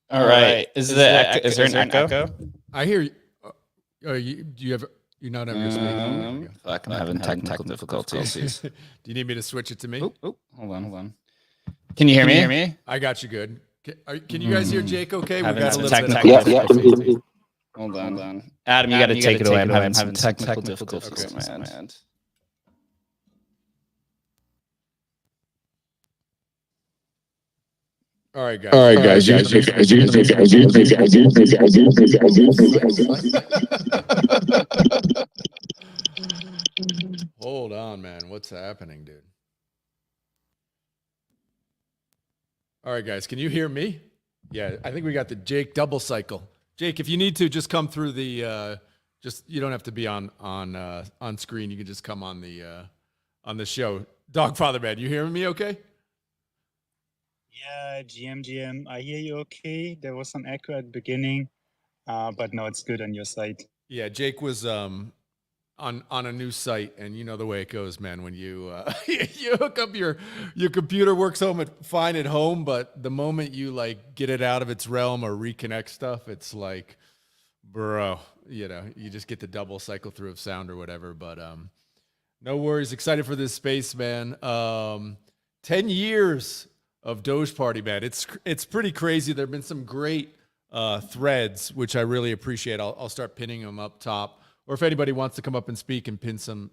All right. Is there an echo? I hear you. You're not having your speaker. I'm having technical difficulties. Do you need me to switch it to me? Hold on. Can you hear me? I got you good. Can you guys hear Jake okay? We got a little technical difficulty. Hold on. Adam, you got to take it away. I'm having some technical difficulties on my end. All right, guys. Hold on, man. What's happening, dude? All right, guys. Can you hear me? Yeah, I think we got the Jake double cycle. Jake, if you need to, just come through the. You don't have to be on screen. You can just come on the show. Dogfather Man, you hearing me? Okay. Yeah, GM, I hear you okay. There was some echo at the beginning, but now it's good on your side. Yeah, Jake was on a new site, and you know the way it goes, man. When you you hook up your computer, works fine at home, but the moment you like get it out of its realm or reconnect stuff, it's like, bro, you know, you just get the double cycle through of sound or whatever. But no worries. Excited for this space, man. 10 years of Dogeparty, man. It's pretty crazy. There have been some great threads, which I really appreciate. I'll start pinning them up top. Or if anybody wants to come up and speak and pin some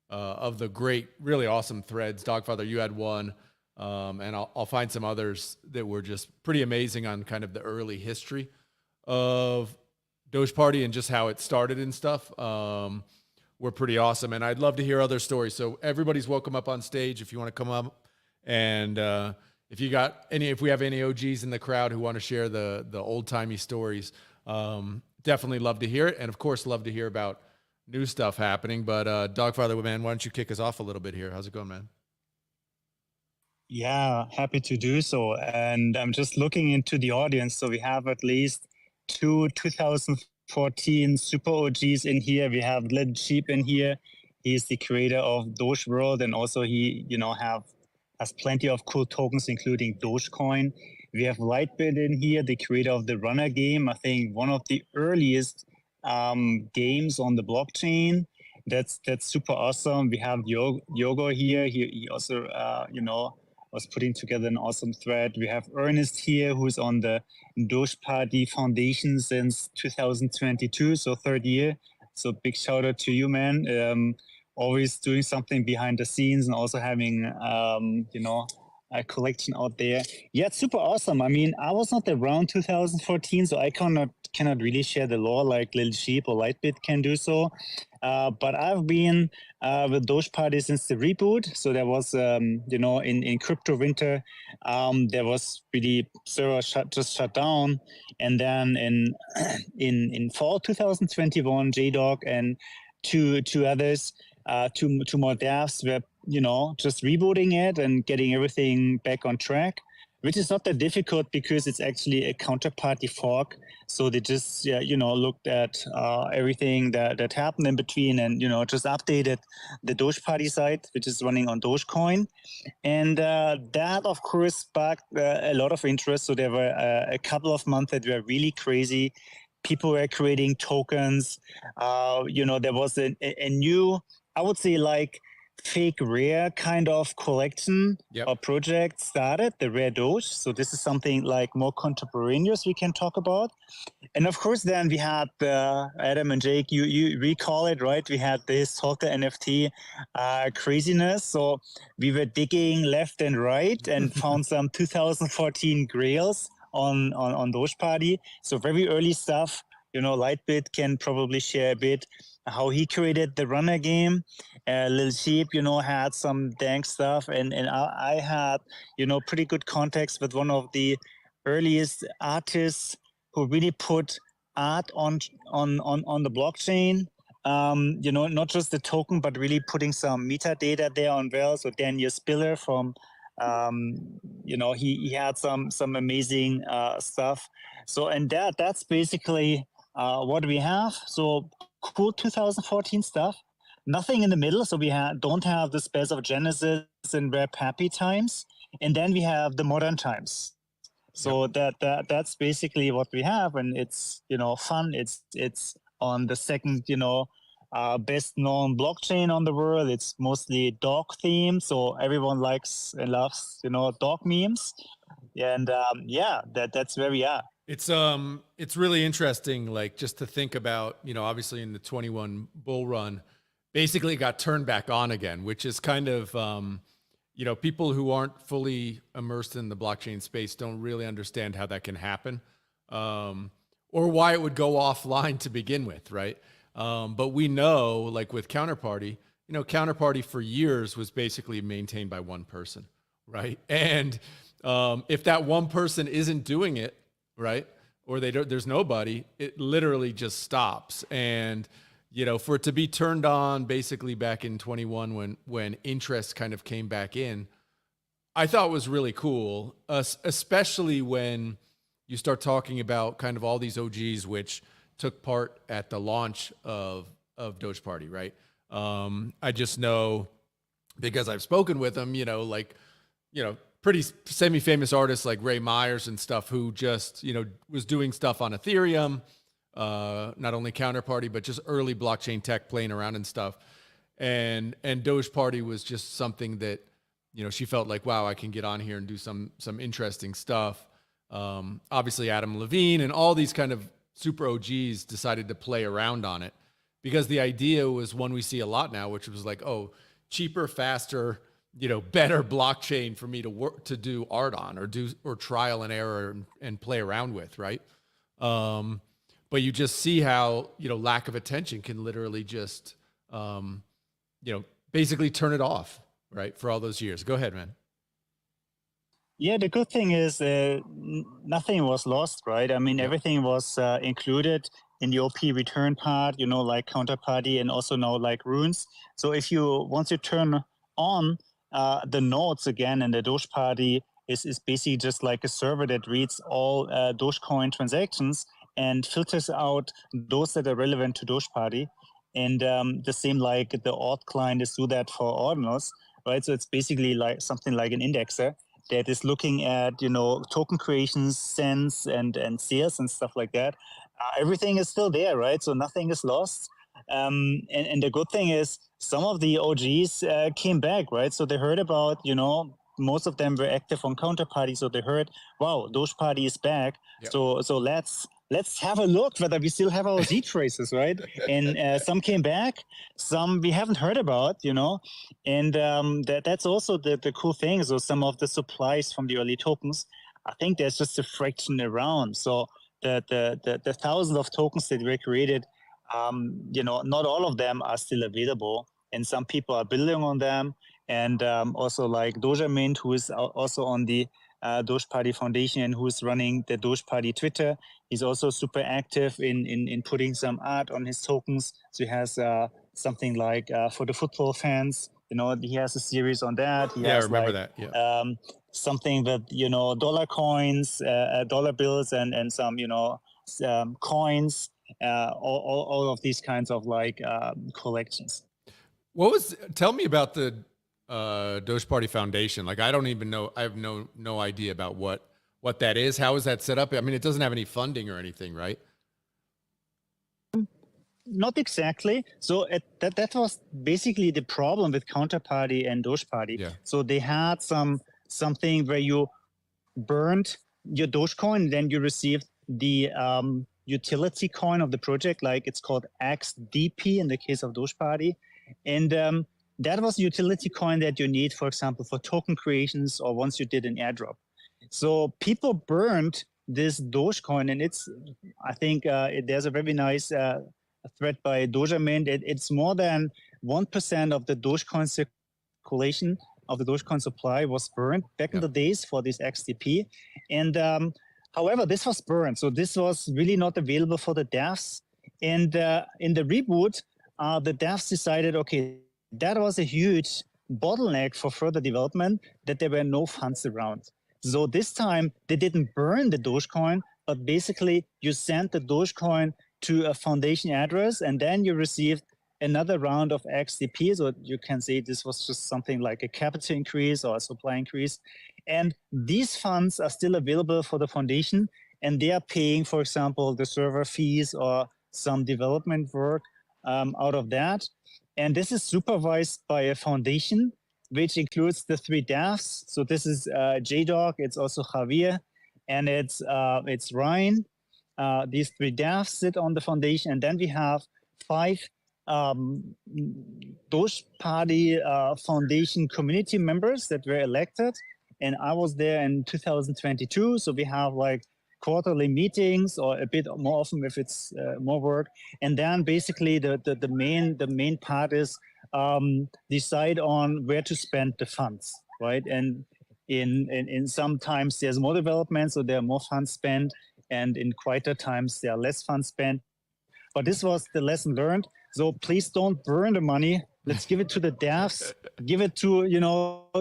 of the great, really awesome threads. Dogfather, you had one, and I'll find some others that were just pretty amazing on kind of the early history of Dogeparty and just how it started and stuff. Were pretty awesome, and I'd love to hear other stories. So everybody's welcome up on stage if you want to come up, and if we have any OGs in the crowd who want to share the old timey stories. Definitely love to hear it. And of course, love to hear about new stuff happening. But Dogfather, man, why don't you kick us off a little bit here? How's it going, man? Yeah, happy to do so. And I'm just looking into the audience. So we have at least 2014 super OGs in here. We have Little Sheep in here. He's the creator of Doge World. And also he, has plenty of cool tokens, including Dogecoin. We have Lightbit in here, the creator of the Runner game. I think one of the earliest games on the blockchain. That's super awesome. We have Yogo here. He also, was putting together an awesome thread. We have Ernest here, who's on the Dogeparty Foundation since 2022, so third year. So big shout out to you, man. Always doing something behind the scenes and also having, a collection out there. Yeah, it's super awesome. I mean, I was not around 2014, so I cannot really share the lore like Little Sheep or Lightbit can do so. But I've been with Dogeparty since the reboot. So there was, in crypto winter, there was really server just shut down, and then in fall 2021, JDog and two others, two more devs were just rebooting it and getting everything back on track, which is not that difficult because it's actually a counterparty fork. So they just, looked at everything that happened in between and, just updated the Dogeparty site, which is running on Dogecoin. And that, of course, sparked a lot of interest. So there were a couple of months that were really crazy. People were creating tokens. There was a new, I would say, like, fake rare kind of collection or project started, the Rare Doge. So this is something like more contemporaneous we can talk about. And of course, then we had Adam and Jake, you recall it, right? We had the historical NFT craziness. So we were digging left and right and found some 2014 grails on Dogeparty. So very early stuff. Lightbit can probably share a bit how he created the Runner game. Little Sheep, had some dank stuff, and I had, pretty good context with one of the earliest artists who really put art on the blockchain. Not just the token, but really putting some metadata there on well. So Daniel Spiller from, he had some amazing stuff. So and that's basically what we have. So cool 2014 stuff. Nothing in the middle, so we don't have the Space of Genesis and Rare Pappy times, and then we have the modern times. So that's basically what we have, and it's fun. It's on the second best known blockchain on the world. It's mostly dog themed, so everyone likes and loves dog memes, and that's where we are. It's really interesting, like just to think about obviously in the 21 bull run. Basically got turned back on again, which is kind of, people who aren't fully immersed in the blockchain space don't really understand how that can happen, or why it would go offline to begin with, right? But we know, like with Counterparty, Counterparty for years was basically maintained by one person, right? And if that one person isn't doing it, right, or there's nobody, it literally just stops. And for it to be turned on basically back in 21 when interest kind of came back in, I thought was really cool, especially when you start talking about kind of all these OGs which took part at the launch of Dogeparty, right? I just know because I've spoken with them, pretty semi-famous artists like Ray Myers and stuff who just, was doing stuff on Ethereum, not only Counterparty, but just early blockchain tech playing around and stuff. And Dogeparty was just something that, she felt like, wow, I can get on here and do some interesting stuff. Obviously Adam Levine and all these kind of super OGs decided to play around on it because the idea was one we see a lot now, which was like, oh, cheaper, faster, better blockchain for me to do art on or trial and error and play around with. Right. But you just see how, lack of attention can literally just, basically turn it off, right? For all those years. Go ahead, man. Yeah, the good thing is nothing was lost, right? I mean, everything was included in the OP return part, like Counterparty and also now like Runes. So once you turn on the nodes again, and the Dogeparty is basically just like a server that reads all Dogecoin transactions and filters out those that are relevant to Dogeparty. And the same like the Ord client is do that for ordinals, right? So it's basically like something like an indexer that is looking at, token creations, sends, and sales and stuff like that. Everything is still there, right? So nothing is lost. And the good thing is some of the OGs came back, right? So they heard about, most of them were active on Counterparty. So they heard, wow, Dogeparty is back. Yep. So let's have a look whether we still have our Z traces, right? And some came back, some we haven't heard about, and that's also the cool thing. So some of the supplies from the early tokens, I think there's just a fraction around. So the thousands of tokens that were created, not all of them are still available, and some people are building on them. And also like Dogeparty, who is also on the Dogeparty Foundation and who's running the Dogeparty Twitter. He's also super active in putting some art on his tokens. So he has something like for the football fans, he has a series on that. He has, I remember that. Yeah. Something with, dollar coins, dollar bills and some, coins, all of these kinds of like collections. Tell me about the Dogeparty Foundation. Like, I don't even know. I have no idea about what that is. How is that set up? I mean, it doesn't have any funding or anything, right? Not exactly. So that was basically the problem with Counterparty and Dogeparty. Yeah. So they had something where you burned your Dogecoin, then you received the utility coin of the project, like it's called XDP in the case of Dogeparty, and that was a utility coin that you need, for example, for token creations or once you did an airdrop. So people burned this Dogecoin, and I think there's a very nice thread by Dogeparty. It's more than 1% of the Dogecoin circulation of the Dogecoin supply was burned back in the days for this XDP. And however, this was burned. So this was really not available for the devs. And in the reboot, the devs decided, okay, that was a huge bottleneck for further development, that there were no funds around. So this time they didn't burn the Dogecoin, but basically you sent the Dogecoin to a foundation address, and then you received another round of XDP. So you can say this was just something like a capital increase or a supply increase. And these funds are still available for the foundation, and they are paying, for example, the server fees or some development work out of that. And this is supervised by a foundation, which includes the 3 devs. So this is JDog, it's also Javier, and it's Ryan. These 3 devs sit on the foundation, and then we have 5 Dogeparty Foundation community members that were elected, and I was there in 2022. So we have like quarterly meetings, or a bit more often if it's more work. And then basically the main part is decide on where to spend the funds, right? And in sometimes there's more development, so there are more funds spent, and in quieter times there are less funds spent. But this was the lesson learned. So please don't burn the money. Let's give it to the devs, give it to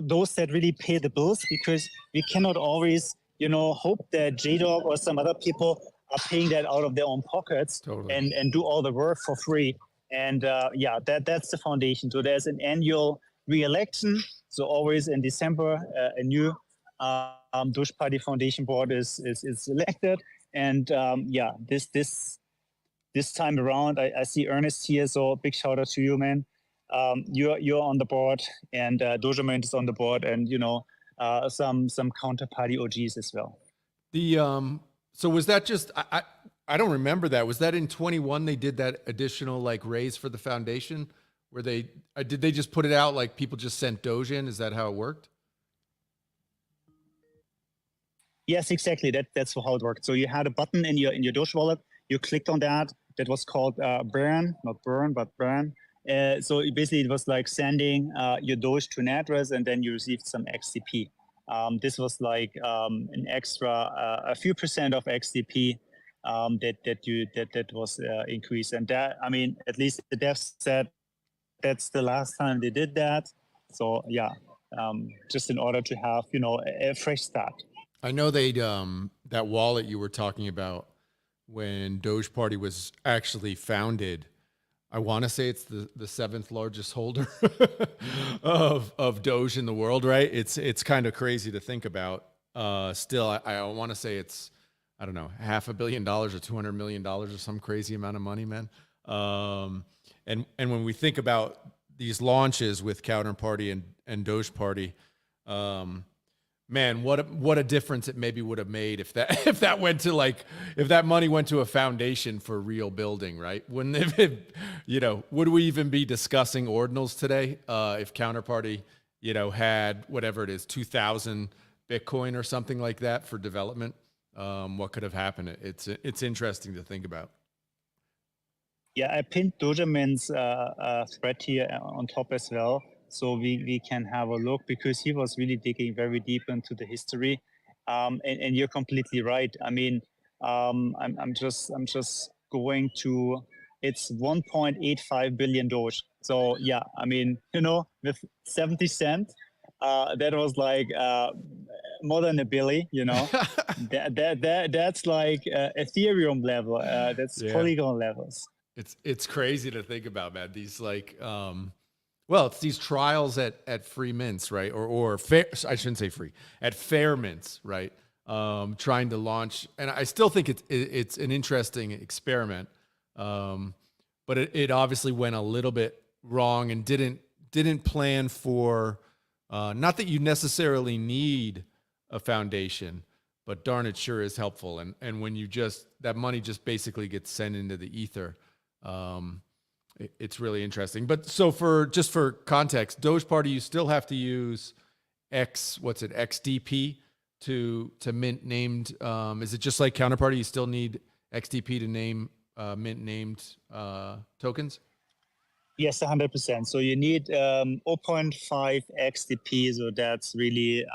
those that really pay the bills, because we cannot always hope that JDog or some other people are paying that out of their own pockets and do all the work for free. And yeah, that's the foundation. So there's an annual re-election. So always in December, a new Dogeparty Foundation board is elected. And yeah, this time around, I see Ernest here. So big shout out to you, man. You're on the board, and Dogeman is on the board, and some counterparty OGs as well. So was that just I don't remember that. Was that in 21 they did that additional like raise for the foundation where did they just put it out like people just sent Doge in? Is that how it worked? Yes, exactly. That's how it worked. So you had a button in your Doge wallet. You clicked on that. That was called burn, not burn, but burn. So basically it was like sending your Doge to an address, and then you received some XDP. This was like an extra, a few percent of XDP that was increased. And that, I mean, at least the devs said that's the last time they did that. So yeah, just in order to have, a fresh start. I know that wallet you were talking about when Dogeparty was actually founded, I want to say it's the seventh largest holder of Doge in the world, right? It's kind of crazy to think about. Still, I want to say it's, I don't know, $500 million or $200 million or some crazy amount of money, man. And when we think about these launches with Counterparty and Dogeparty, man, what a difference it maybe would have made if that went to if that money went to a foundation for real building, right? Wouldn't it, would we even be discussing ordinals today if Counterparty, had whatever it is, 2,000 Bitcoin or something like that for development? What could have happened? It's interesting to think about. Yeah, I pinned Dogeman's thread here on top as well, so we can have a look, because he was really digging very deep into the history. And you're completely right. I mean, I'm just going to, it's 1.85 billion Doge. So yeah, I mean, with 70 cents, that was like more than a billy, that's like Ethereum level. That's Polygon levels. It's crazy to think about, man. These it's these trials at free mints, right? Or fair, I shouldn't say free, at fair mints, right? Trying to launch, and I still think it's an interesting experiment, but it obviously went a little bit wrong and didn't plan for, not that you necessarily need a foundation, but darn, it sure is helpful. And when that money just basically gets sent into the ether. It's really interesting. But so for context, Dogeparty, you still have to use XDP to mint named. Is it just like Counterparty? You still need XDP to name mint named tokens? Yes, 100%. So you need 0.5 XDP. So that's really,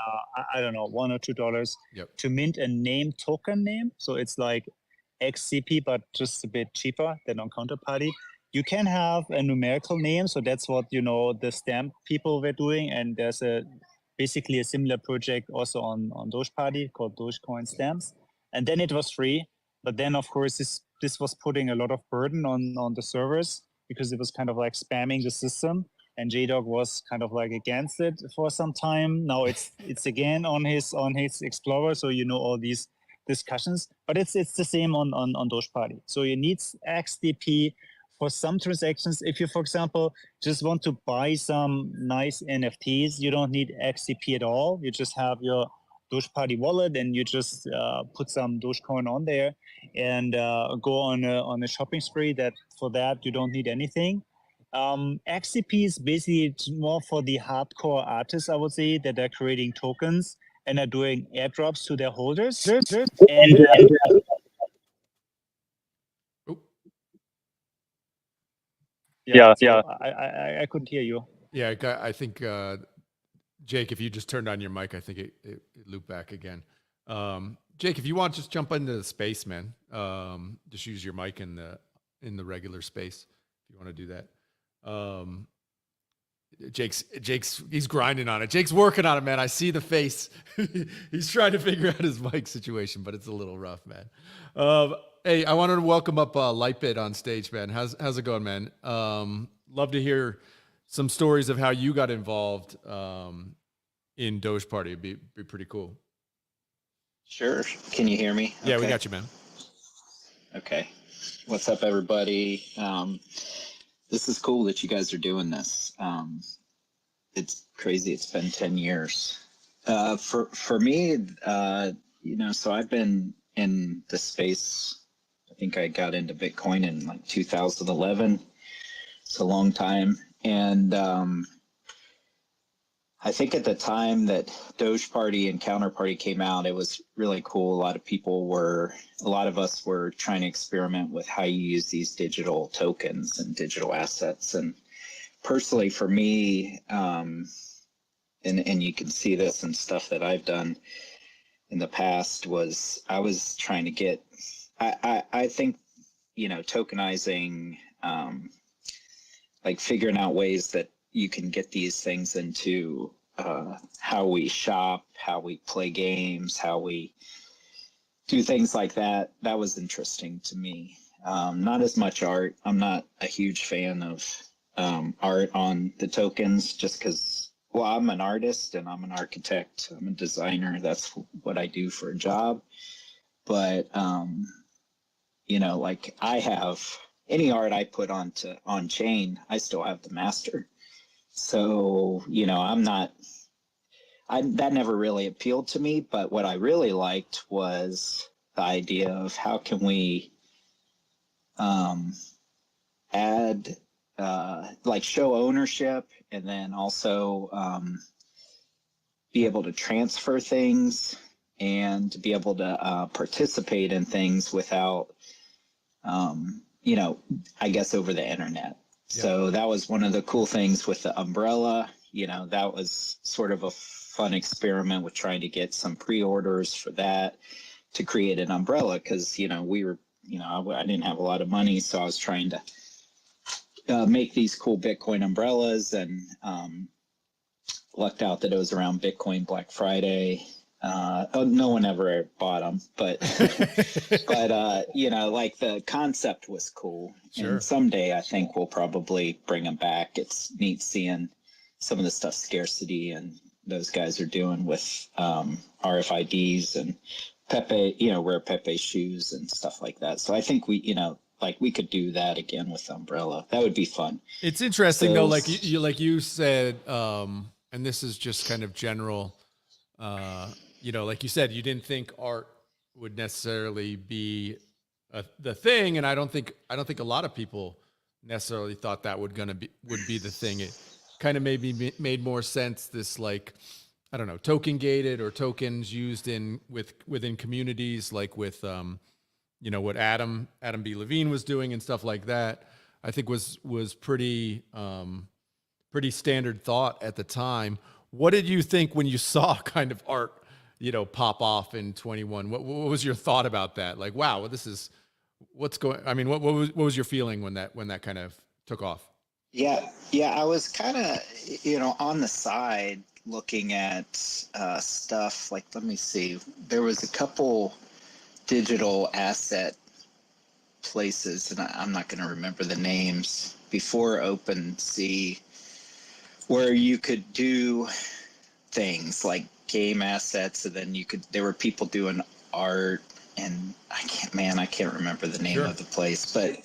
I don't know, $1 or $2 to mint a name token name. So it's like XCP, but just a bit cheaper than on Counterparty. You can have a numerical name, so that's what the stamp people were doing, and there's basically a similar project also on Dogeparty called Dogecoin stamps, and then it was free. But then of course this was putting a lot of burden on the servers, because it was kind of like spamming the system, and JDog was kind of like against it for some time. Now it's again on his Explorer, so all these discussions, but it's the same on Dogeparty. So you need XDP for some transactions. If you, for example, just want to buy some nice NFTs, you don't need XDP at all. You just have your Dogeparty wallet, and you just put some Dogecoin on there and go on a shopping spree. For that you don't need anything. XDP is basically more for the hardcore artists, I would say, that are creating tokens and are doing airdrops to their holders. And I couldn't hear you. Yeah, I think Jake, if you just turned on your mic, I think it looped back again. Jake, if you want, just jump into the space, man. Just use your mic in the regular space if you want to do that. Jake's he's grinding on it. Jake's working on it, man. I see the face. He's trying to figure out his mic situation, but it's a little rough, man. Hey, I wanted to welcome up Lightbit on stage, man. How's it going, man? Love to hear some stories of how you got involved in Dogeparty. It'd be pretty cool. Sure. Can you hear me? Yeah, we got you, man. Okay. What's up, everybody? This is cool that you guys are doing this. It's crazy. It's been 10 years. For me, so I've been in the space. I think I got into Bitcoin in like 2011. It's a long time. And I think at the time that Dogeparty and Counterparty came out, it was really cool. A lot of us were trying to experiment with how you use these digital tokens and digital assets. And personally for me, and you can see this in stuff that I've done in the past, was I was trying to get, I think, tokenizing, like figuring out ways that you can get these things into how we shop, how we play games, how we do things like that. That was interesting to me. Not as much art. I'm not a huge fan of art on the tokens just because, well, I'm an artist and I'm an architect. I'm a designer. That's what I do for a job. But, like I have any art I put on chain, I still have the master. So, that never really appealed to me, but what I really liked was the idea of how can we add, show ownership, and then also be able to transfer things and to be able to participate in things without, I guess over the internet. Yeah. So that was one of the cool things with the umbrella. That was sort of a fun experiment with trying to get some pre-orders for that to create an umbrella. Cause we were, I didn't have a lot of money. So I was trying to make these cool Bitcoin umbrellas, and lucked out that it was around Bitcoin Black Friday. No one ever bought them, but like the concept was cool. Sure. And someday I think we'll probably bring them back. It's neat seeing some of the stuff Scarcity and those guys are doing with RFIDs and Pepe, wear Pepe shoes and stuff like that. So I think we could do that again with Umbrella. That would be fun. It's interesting though, like you said, and this is just kind of general. Like you said, you didn't think art would necessarily be the thing, and I don't think a lot of people necessarily thought that would be the thing. It kind of maybe made more sense. This token gated or tokens used within communities, like with what Adam B. Levine was doing and stuff like that. I think was pretty standard thought at the time. What did you think when you saw kind of art, pop off in 21? What was your thought about that? Like, wow, this is what's going. I mean, what was your feeling when that kind of took off? Yeah, I was kind of on the side looking at stuff. Like, let me see. There was a couple digital asset places, and I'm not going to remember the names, before OpenSea, where you could do things like game assets, and then there were people doing art, and I can't remember the name of the place, but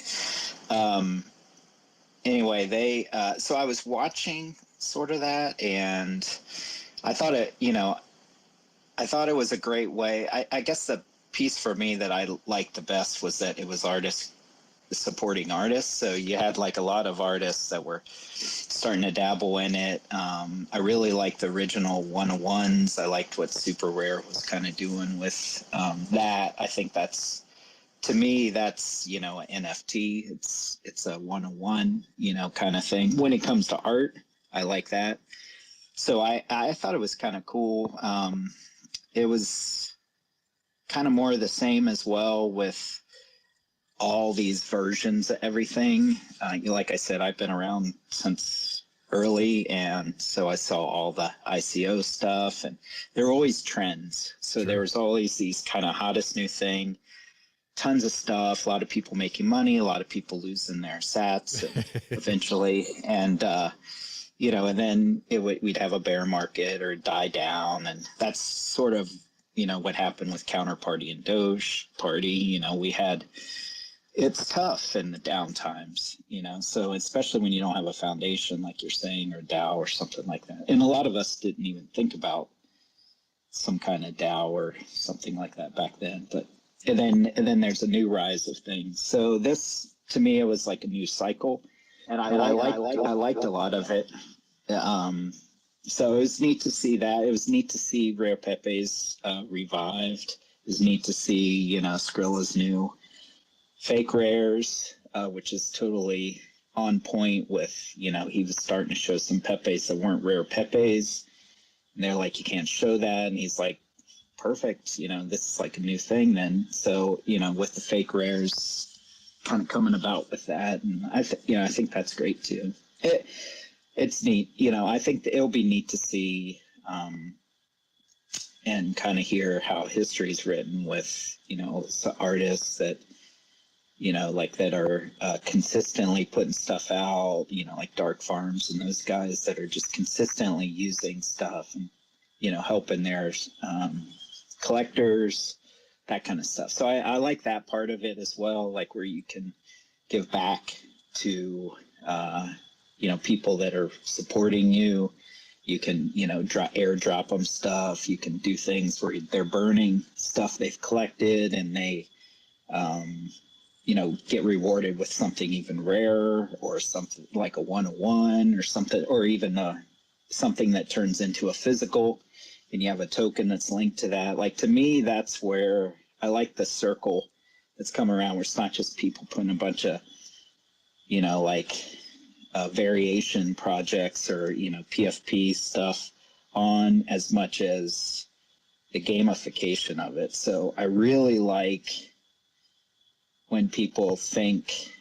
anyway, so I was watching sort of that, and I thought it was a great way. I guess the piece for me that I liked the best was that it was artists supporting artists. So you had like a lot of artists that were starting to dabble in it. I really liked the original 101s. I liked what Super Rare was kind of doing with that. I think to me, that's, an NFT. It's a 101, kind of thing. When it comes to art, I like that. So I thought it was kind of cool. It was kind of more of the same as well with all these versions of everything. Like I said, I've been around since early, and so I saw all the ICO stuff, and there were always trends. So there was always these kind of hottest new thing. tons of stuff, a lot of people making money, a lot of people losing their sats eventually. And, you know, and then we'd have a bear market or die down. And that's sort of, you know, what happened with Counterparty and Dogeparty. You know, it's tough in the down times, you know, so especially when you don't have a foundation, like you're saying, or DAO or something like that. And a lot of us didn't even think about some kind of DAO or something like that back then. But and then there's a new rise of things. So this, to me, it was like a new cycle, and I liked a lot of it. So it was neat to see that. It was neat to see Rare Pepe's revived. It was neat to see, you know, Skrilla's new fake rares, which is totally on point with, you know, he was starting to show some Pepes that weren't rare Pepes. And they're like, you can't show that. And he's like, perfect, you know, this is like a new thing then. So, you know, with the fake rares kind of coming about with that, and I think that's great too. It's neat, you know. I think it'll be neat to see and kind of hear how history's written with, you know, artists that, you know, like that are consistently putting stuff out, you know, like Dark Farms and those guys that are just consistently using stuff and, you know, helping their collectors, that kind of stuff. So I like that part of it as well, like where you can give back to, you know, people that are supporting you. You can, you know, airdrop them stuff. You can do things where they're burning stuff they've collected and they, you know, get rewarded with something even rarer or something like a 101 or something, or even something that turns into a physical. And you have a token that's linked to that. Like, to me, that's where I like the circle that's come around, where it's not just people putting a bunch of, you know, like variation projects or, you know, PFP stuff on, as much as the gamification of it. So I really like when people think,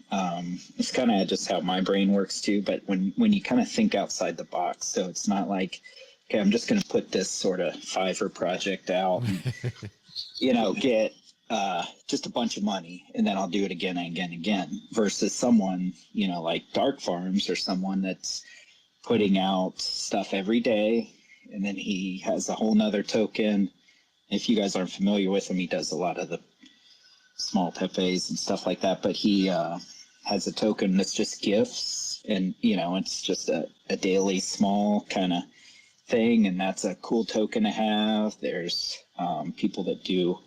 it's kind of just how my brain works too, but when you kind of think outside the box. So it's not like, okay, I'm just going to put this sort of Fiverr project out and, you know, get just a bunch of money, and then I'll do it again and again and again, versus someone, you know, like Dark Farms, or someone that's putting out stuff every day, and then he has a whole nother token. If you guys aren't familiar with him, he does a lot of the small Pepes and stuff like that, but he has a token that's just gifts, and, you know, it's just a daily small kind of thing, and that's a cool token to have. There's people that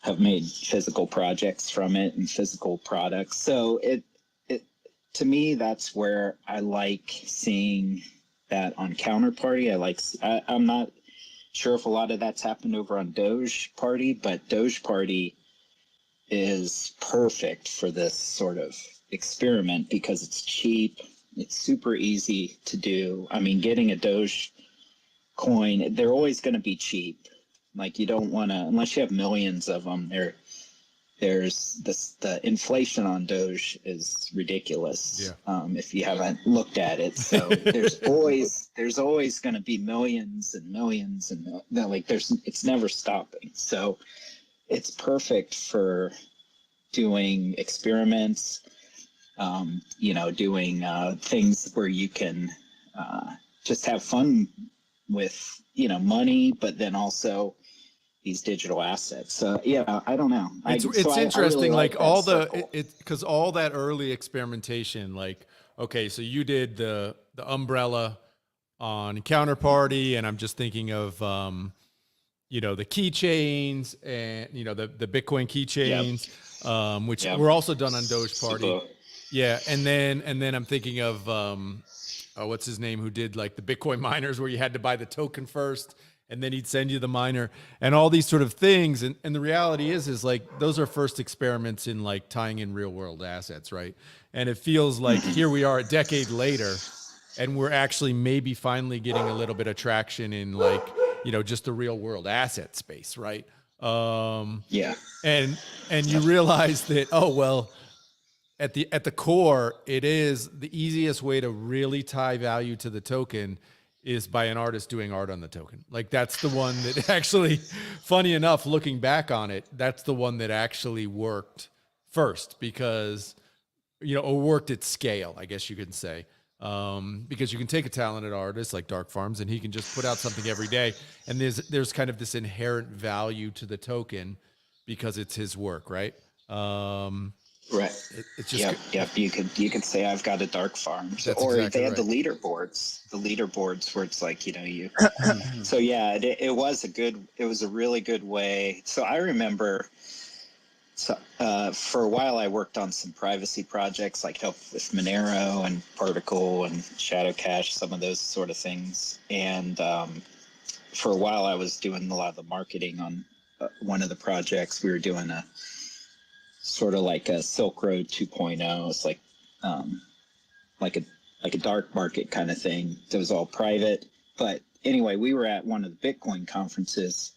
have made physical projects from it and physical products. So it to me, that's where I like seeing that on Counterparty. I'm not sure if a lot of that's happened over on Dogeparty, but Dogeparty is perfect for this sort of experiment because it's cheap. It's super easy to do. I mean, getting a Doge coin, they're always going to be cheap. Like, you don't want to, unless you have millions of them, there's the inflation on Doge is ridiculous. Yeah. If you haven't looked at it. So there's always going to be millions and millions, and like it's never stopping. So it's perfect for doing experiments, you know, doing things where you can just have fun with, you know, money, but then also these digital assets. So yeah, I don't know. It's interesting, I really like all because all that early experimentation, like, okay, so you did the umbrella on Counterparty, and I'm just thinking of you know, the keychains and, you know, the Bitcoin keychains, yep. Which were also done on Dogeparty. Super. Yeah, and then I'm thinking of what's his name, who did like the Bitcoin miners, where you had to buy the token first and then he'd send you the miner, and all these sort of things. And the reality is like, those are first experiments in like tying in real world assets, right? And it feels like here we are a decade later, and we're actually maybe finally getting a little bit of traction in, like, you know, just the real world asset space, right? Yeah. And you realize that, oh, well, at the core, it is the easiest way to really tie value to the token is by an artist doing art on the token. Like that's the one that actually, funny enough, looking back on it, that's the one that actually worked first because, or worked at scale, I guess you could say. Because you can take a talented artist like Dark Farms and he can just put out something every day. And there's kind of this inherent value to the token because it's his work, right? Right. It's just yep. You could say I've got a Dark Farm, or exactly they had right. the leaderboards where it's like you. So yeah, it was a really good way. So I remember. So for a while, I worked on some privacy projects, like help with Monero and Particle and Shadow Cache, some of those sort of things. And for a while, I was doing a lot of the marketing on one of the projects. We were doing a sort of like a Silk Road 2.0. It's like a dark market kind of thing. It was all private. But anyway, we were at one of the Bitcoin conferences,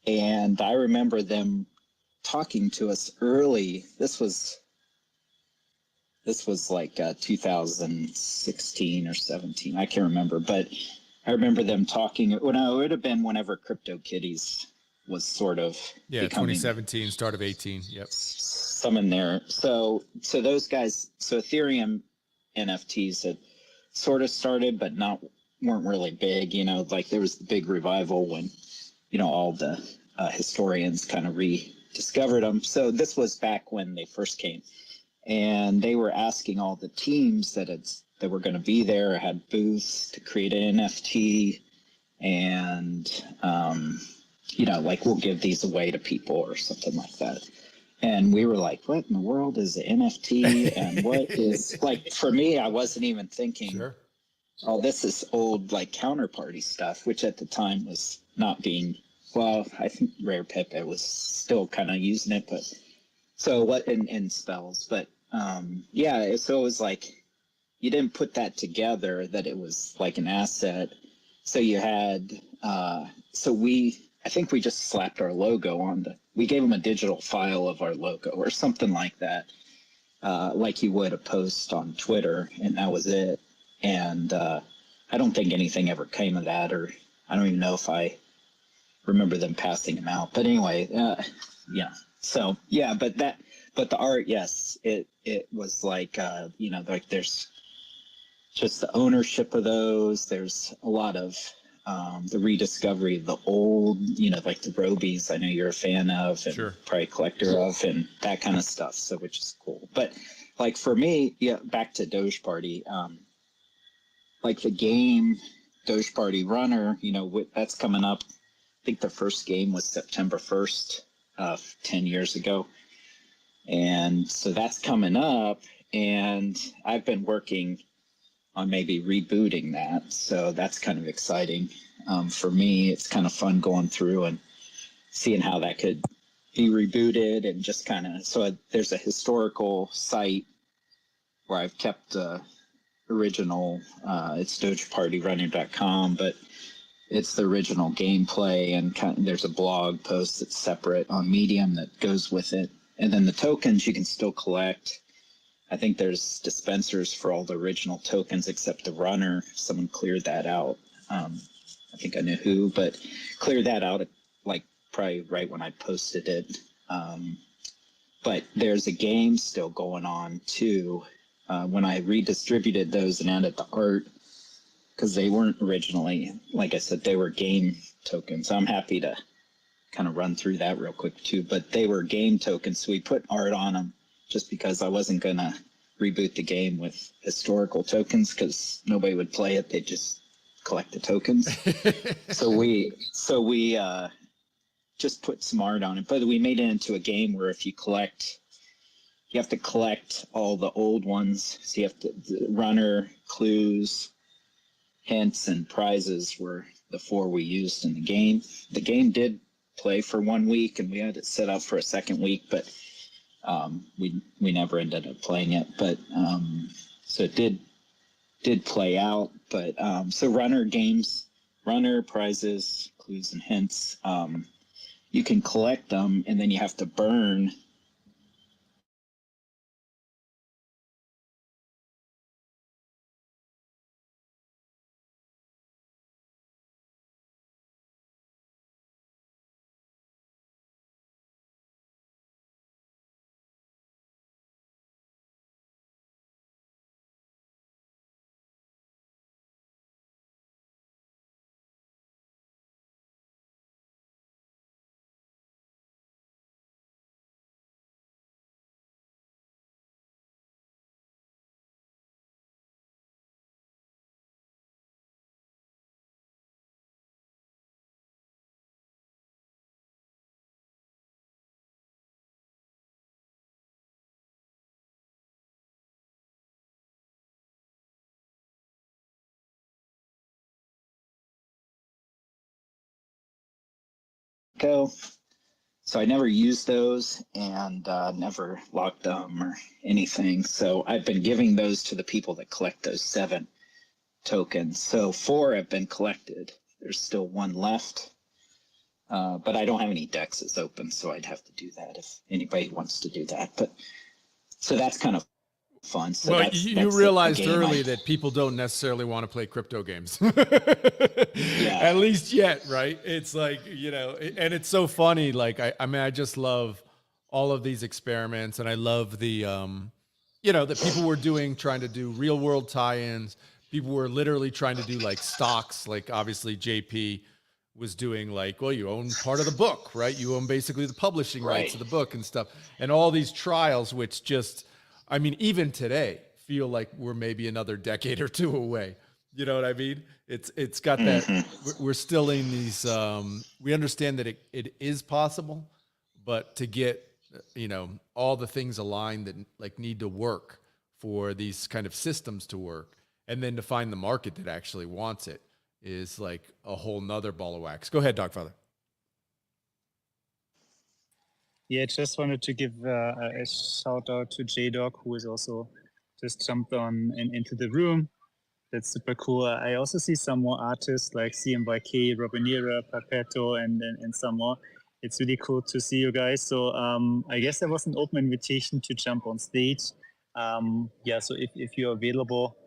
and I remember them talking to us early. This was like 2016 or 17. I can't remember, but I remember them talking. It would have been whenever CryptoKitties was sort of becoming 2017, start of 18. Yep. Some in there. So those guys. So Ethereum NFTs had sort of started, but weren't really big. Like there was the big revival when all the historians kind of rediscovered them. So this was back when they first came, and they were asking all the teams that were going to be there, had booths to create an NFT, and like we'll give these away to people or something like that. And we were like, what in the world is an NFT? And what is, like, for me, I wasn't even thinking, Sure. Oh, this is old like counterparty stuff, which at the time was not being. Well, I think Rare Pepe was still kind of using it, but so what in spells, but so it was like you didn't put that together that it was like an asset. So you had I think we just slapped our logo on we gave them a digital file of our logo or something like that, like you would a post on Twitter, and that was it. And I don't think anything ever came of that, or I don't even know if I remember them passing them out. But anyway, So yeah, but the art, yes, it was like like there's just the ownership of those. There's a lot of the rediscovery of the old, like the Robies. I know you're a fan of, and Sure. probably a collector of, and that kind of stuff. So which is cool. But like for me, back to Dogeparty. Like the game Dogeparty Runner, that's coming up. I think the first game was September 1st, 10 years ago. And so that's coming up, and I've been working on maybe rebooting that. So that's kind of exciting. For me, it's kind of fun going through and seeing how that could be rebooted, and just kind of, so there's a historical site where I've kept original, it's dogepartyrunner.com, but it's the original gameplay, and there's a blog post that's separate on Medium that goes with it. And then the tokens you can still collect. I think there's dispensers for all the original tokens except the runner. Someone cleared that out. I think I knew who, but cleared that out like probably right when I posted it. But there's a game still going on too. When I redistributed those and added the art, because they weren't originally, like I said, they were game tokens. I'm happy to kind of run through that real quick too, but they were game tokens. So we put art on them just because I wasn't going to reboot the game with historical tokens because nobody would play it. They'd just collect the tokens. So we just put some art on it, but we made it into a game where if you have to collect all the old ones. So you have to, the runner, clues, hints, and prizes were the 4 we used in the game. The game did play for 1 week, and we had it set up for a second week, but we never ended up playing it. But so it did play out. But so runner games, runner prizes, clues, and hints. You can collect them, and then you have to burn go. So I never used those and never locked them or anything. So I've been giving those to the people that collect those 7 tokens. So 4 have been collected. There's still 1 left. But I don't have any dexes open, so I'd have to do that if anybody wants to do that. But so that's kind of fun. So well, that's you realized early that people don't necessarily want to play crypto games. Yeah. At least yet, right? It's like, and it's so funny. Like, I mean, I just love all of these experiments, and I love the, that people were trying to do real world tie-ins. People were literally trying to do like stocks, like obviously JP was doing like, well, you own part of the book, right? You own basically the publishing rights of the book and stuff. And all these trials, which just, I mean, even today feel like we're maybe another decade or 2 away. You know what I mean? It's got that, we're still in these, we understand that it is possible, but to get, all the things aligned that like need to work for these kind of systems to work, and then to find the market that actually wants it, is like a whole nother ball of wax. Go ahead, Dogfather. Yeah, just wanted to give a shout out to JDog, who is also just jumped on into the room. That's super cool. I also see some more artists like CMYK, Robinera, Perpeto, and some more. It's really cool to see you guys. So I guess there was an open invitation to jump on stage. Yeah, so if you're available,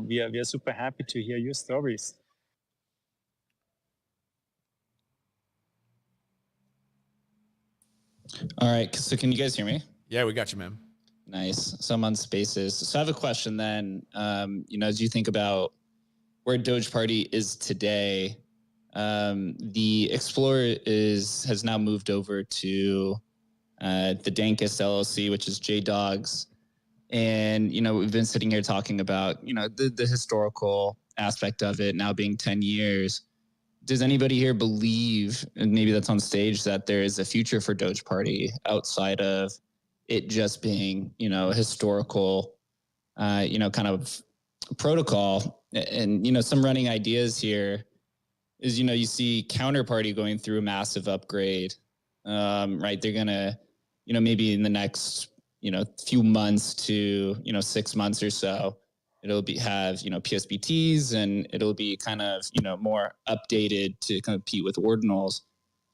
we are super happy to hear your stories. All right. So can you guys hear me? Yeah, we got you, man. Nice. So I'm on Spaces. So I have a question then. As you think about where Dogeparty is today, the Explorer has now moved over to the Dankest LLC, which is JDog's. And, we've been sitting here talking about, the historical aspect of it now being 10 years. Does anybody here believe, and maybe that's on stage, that there is a future for Dogeparty outside of it just being, a historical, kind of protocol? And, some running ideas here is, you see Counterparty going through a massive upgrade, right? They're going to, maybe in the next, few months to, 6 months or so, it'll have, PSBTs, and it'll be kind of, more updated to compete with ordinals.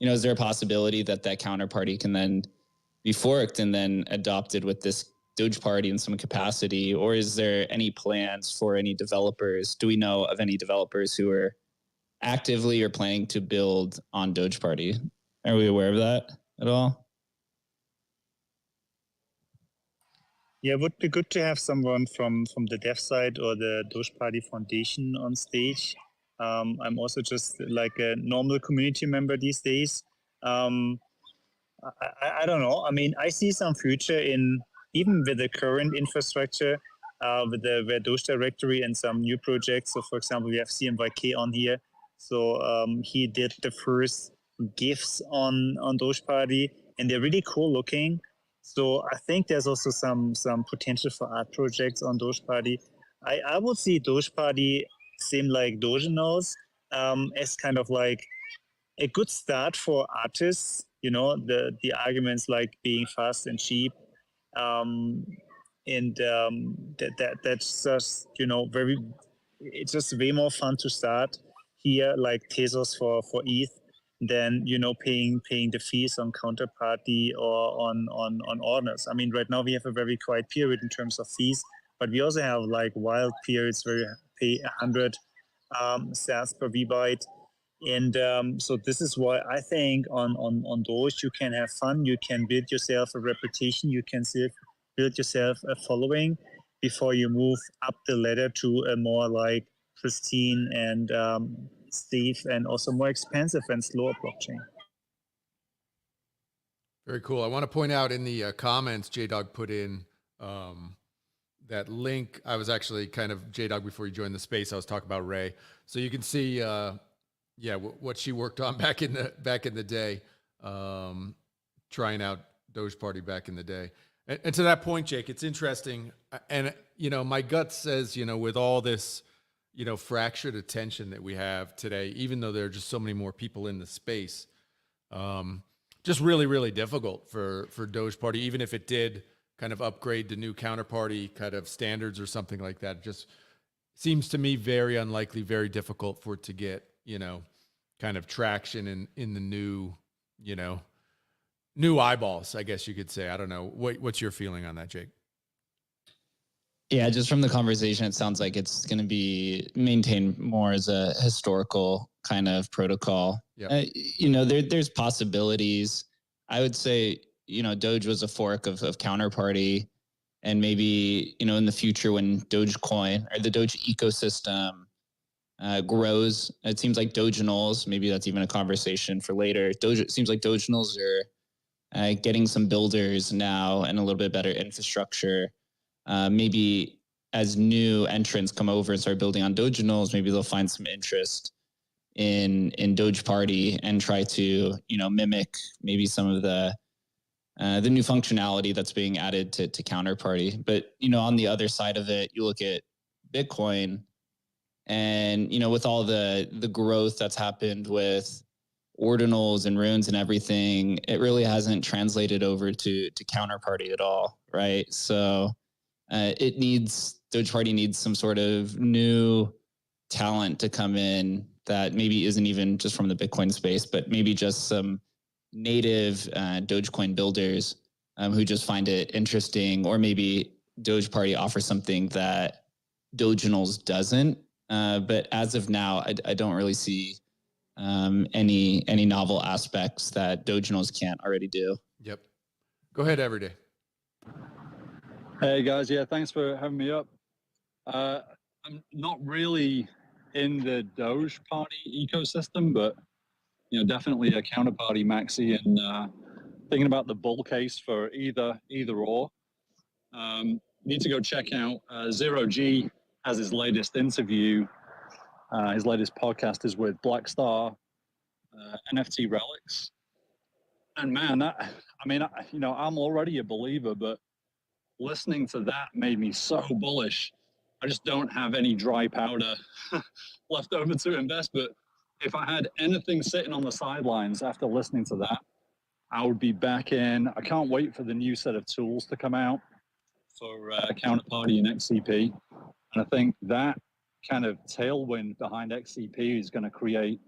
Is there a possibility that Counterparty can then be forked and then adopted with this Dogeparty in some capacity? Or is there any plans for any developers? Do we know of any developers who are actively or planning to build on Dogeparty? Are we aware of that at all? Yeah, it would be good to have someone from the dev side or the Dogeparty Foundation on stage. I'm also just like a normal community member these days. I don't know. I mean, I see some future in, even with the current infrastructure, with the Doge directory and some new projects. So for example, we have CMYK on here. So he did the first GIFs on Dogeparty, and they're really cool looking. So I think there's also some potential for art projects on Dogeparty. I would see Dogeparty, same like Dogenos, as kind of like a good start for artists. The arguments like being fast and cheap, and that's just very. It's just way more fun to start here, like Tezos for ETH, than paying the fees on Counterparty or on orders. I mean, right now we have a very quiet period in terms of fees, but we also have like wild periods where you pay 100 sats per VByte. And so this is why I think on Doge you can have fun, you can build yourself a reputation, you can build yourself a following before you move up the ladder to a more like pristine and safe and also more expensive and slower blockchain. Very cool. I want to point out in the comments, JDog put in that link. I was actually kind of, JDog, before you joined the space, I was talking about Ray. So you can see, what she worked on back in the day, trying out Dogeparty back in the day. And to that point, Jake, it's interesting. And, my gut says, with all this, fractured attention that we have today, even though there are just so many more people in the space, Just really, really difficult for Dogeparty, even if it did kind of upgrade to new counterparty kind of standards or something like that. It just seems to me very unlikely, very difficult for it to get, kind of traction in the new, new eyeballs, I guess you could say. I don't know. What's your feeling on that, Jake? Yeah, just from the conversation, it sounds like it's going to be maintained more as a historical kind of protocol. Yeah. There's possibilities. I would say, Doge was a fork of Counterparty, and maybe, in the future when Dogecoin or the Doge ecosystem grows, it seems like Dogenals, maybe that's even a conversation for later. It seems like Dogenals are getting some builders now and a little bit better infrastructure. Maybe as new entrants come over and start building on Dogenals, maybe they'll find some interest in Dogeparty and try to, mimic maybe some of the new functionality that's being added to Counterparty. But, on the other side of it, you look at Bitcoin and, with all the growth that's happened with ordinals and runes and everything, it really hasn't translated over to Counterparty at all, right? So Dogeparty needs some sort of new talent to come in that maybe isn't even just from the Bitcoin space, but maybe just some native Dogecoin builders who just find it interesting, or maybe Dogeparty offers something that Dogenals doesn't. But as of now, I don't really see any novel aspects that Dogenals can't already do. Yep. Go ahead, Everyday. Hey guys, yeah, thanks for having me up. I'm not really in the Dogeparty ecosystem, but definitely a counterparty maxi, and thinking about the bull case for either or. Need to go check out Zero G has his latest interview. His latest podcast is with Blackstar NFT Relics, and man, I'm already a believer, but listening to that made me so bullish. I just don't have any dry powder left over to invest. But if I had anything sitting on the sidelines after listening to that, I would be back in. I can't wait for the new set of tools to come out for Counterparty and XCP. And I think that kind of tailwind behind XCP is going to create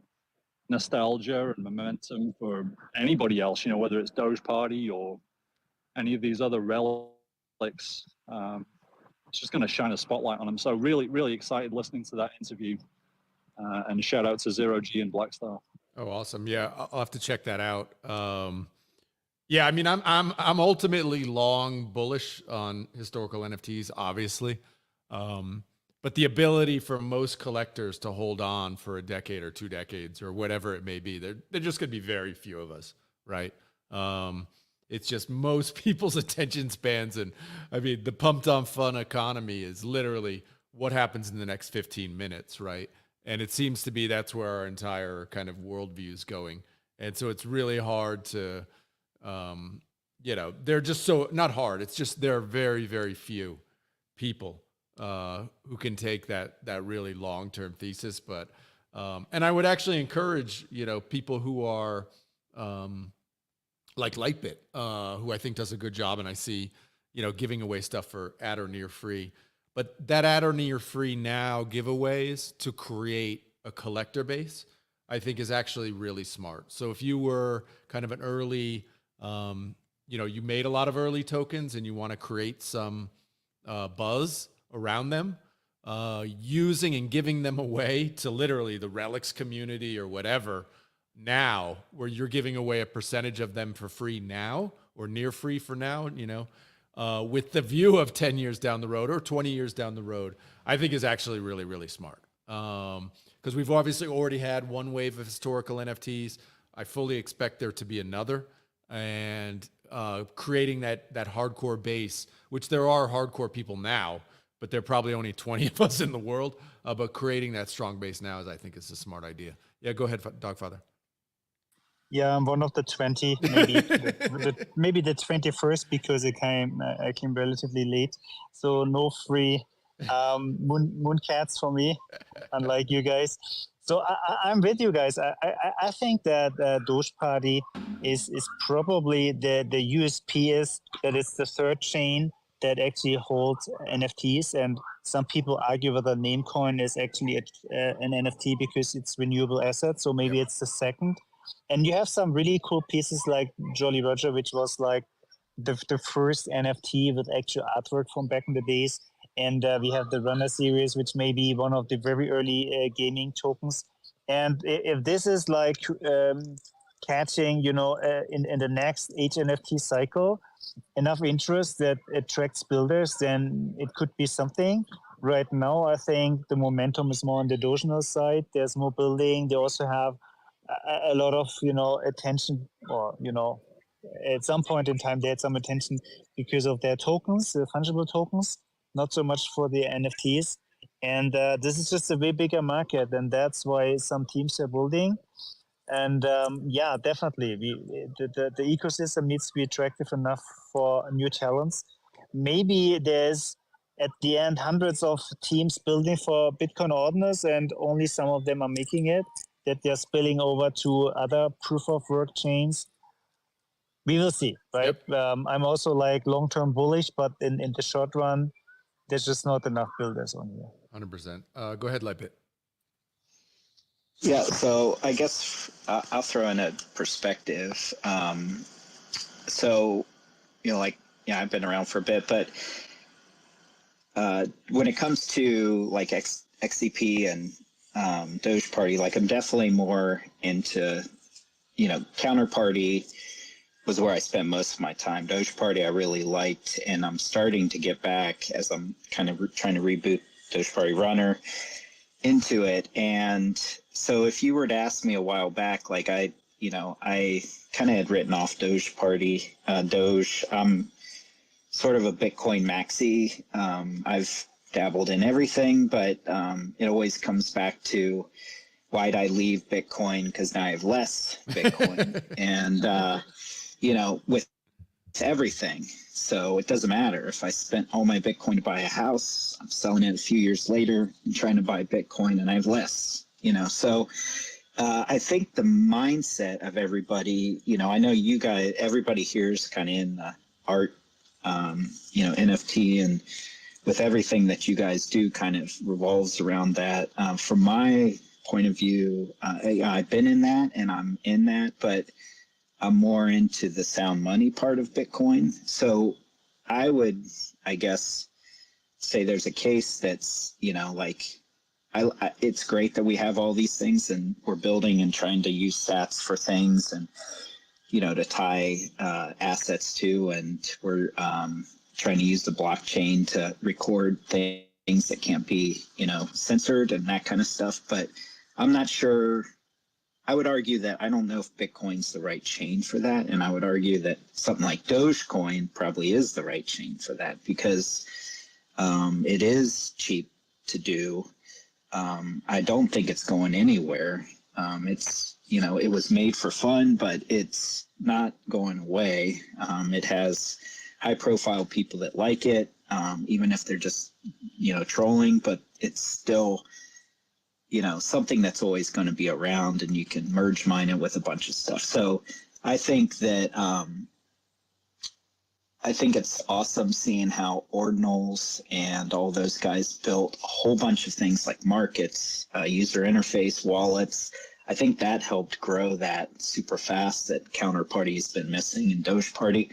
nostalgia and momentum for anybody else, whether it's Dogeparty or any of these other relics. It's just going to shine a spotlight on them. So really, really excited listening to that interview. And shout out to Zero G and Blackstar. Oh, awesome! Yeah, I'll have to check that out. Yeah, I mean, I'm ultimately long bullish on historical NFTs, obviously, but the ability for most collectors to hold on for a decade or 2 decades or whatever it may be, they're just going to be very few of us, right? It's just most people's attention spans. And I mean, the pumped on fun economy is literally what happens in the next 15 minutes, right? And it seems to be that's where our entire kind of worldview is going. And so it's really hard to, they're just so, not hard, it's just there are very, very few people who can take that really long-term thesis. But, and I would actually encourage, people who are, like Lightbit, who I think does a good job, and I see, giving away stuff for at or near free. But that at or near free now giveaways to create a collector base, I think is actually really smart. So if you were kind of an early, you made a lot of early tokens and you want to create some buzz around them, using and giving them away to literally the relics community or whatever, now, where you're giving away a percentage of them for free now or near free for now, with the view of 10 years down the road or 20 years down the road, I think is actually really, really smart. Because we've obviously already had one wave of historical NFTs. I fully expect there to be another, and creating that hardcore base, which there are hardcore people now, but there are probably only 20 of us in the world. But creating that strong base now I think is a smart idea. Yeah, go ahead, Dogfather. Yeah, I'm one of the 20, maybe the 21st, because I came relatively late. So no free mooncats for me, unlike you guys. So I'm with you guys. I think that Dogeparty is probably the USP is that it's the third chain that actually holds NFTs, and some people argue whether Namecoin is actually an NFT because it's renewable assets. So maybe it's the second. And you have some really cool pieces like Jolly Roger, which was like the first NFT with actual artwork from back in the days. And we have the Runner series, which may be one of the very early gaming tokens. And if this is like catching, in the next HNFT cycle, enough interest that attracts builders, then it could be something. Right now, I think the momentum is more on the Dogecoin side. There's more building. They also have a lot of, attention, or, at some point in time, they had some attention because of their tokens, the fungible tokens, not so much for the NFTs. And this is just a way bigger market, and that's why some teams are building. And yeah, definitely, the ecosystem needs to be attractive enough for new talents. Maybe there's at the end hundreds of teams building for Bitcoin ordinals, and only some of them are making it, that they're spilling over to other proof of work chains. We will see, right? Yep. I'm also like long-term bullish, but in the short run, there's just not enough builders on here. 100%. Go ahead, Lightbit. Yeah, so I guess I'll throw in a perspective. So, I've been around for a bit, but when it comes to like XCP and Dogeparty, like I'm definitely more into, Counterparty was where I spent most of my time. Dogeparty I really liked, and I'm starting to get back as I'm kind of trying to reboot Dogeparty Runner into it. And so if you were to ask me a while back, like I kind of had written off Dogeparty, Doge. I'm sort of a Bitcoin maxi. I've dabbled in everything, but it always comes back to why'd I leave Bitcoin? Because now I have less Bitcoin. And, with everything. So it doesn't matter if I spent all my Bitcoin to buy a house, I'm selling it a few years later and trying to buy Bitcoin and I have less, So I think the mindset of everybody, I know you guys, everybody here is kind of in the art, NFT, and with everything that you guys do kind of revolves around that. From my point of view, I've been in that and I'm in that, but I'm more into the sound money part of Bitcoin. So I would, I guess, say there's a case that's, it's great that we have all these things and we're building and trying to use sats for things and, to tie assets to, and we're trying to use the blockchain to record things that can't be, censored and that kind of stuff. But I'm not sure. I would argue that I don't know if Bitcoin's the right chain for that. And I would argue that something like Dogecoin probably is the right chain for that, because it is cheap to do. I don't think it's going anywhere. It's, it was made for fun, but it's not going away. It has high profile people that like it, even if they're just, trolling, but it's still, something that's always going to be around, and you can merge mine it with a bunch of stuff. So I think that, I think it's awesome seeing how Ordinals and all those guys built a whole bunch of things like markets, user interface, wallets. I think that helped grow that super fast that Counterparty has been missing in Dogeparty.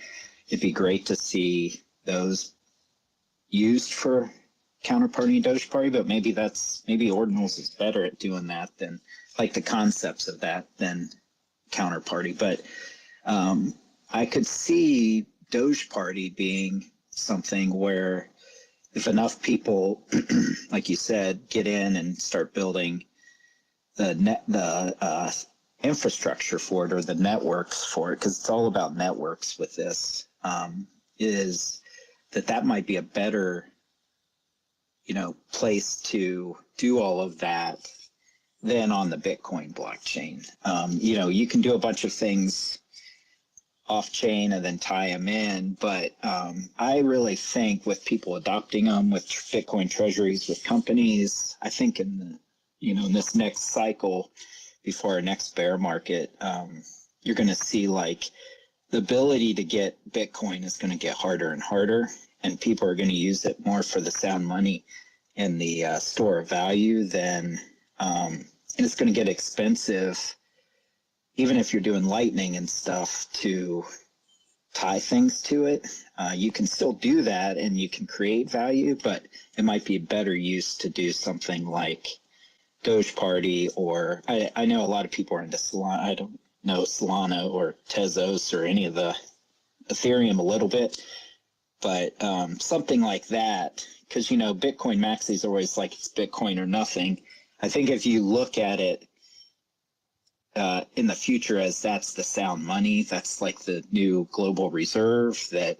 It'd be great to see those used for Counterparty and Dogeparty, but maybe Ordinals is better at doing that than, like, the concepts of that than Counterparty. But I could see Dogeparty being something where if enough people, like you said, get in and start building the infrastructure for it, or the networks for it, because it's all about networks with this, is that might be a better place to do all of that than on the Bitcoin blockchain. You can do a bunch of things off chain and then tie them in, but I really think with people adopting them, with Bitcoin treasuries, with companies, I think in in this next cycle before our next bear market, you're going to see like the ability to get Bitcoin is going to get harder and harder, and people are going to use it more for the sound money and the store of value than, and it's going to get expensive, even if you're doing Lightning and stuff, to tie things to it. You can still do that and you can create value, but it might be a better use to do something like Dogeparty, or I know a lot of people are into Solana. I don't know Solana or Tezos or any of the Ethereum a little bit, but something like that, because Bitcoin Maxi is always like it's Bitcoin or nothing. I think if you look at it in the future as that's the sound money, that's like the new global reserve, that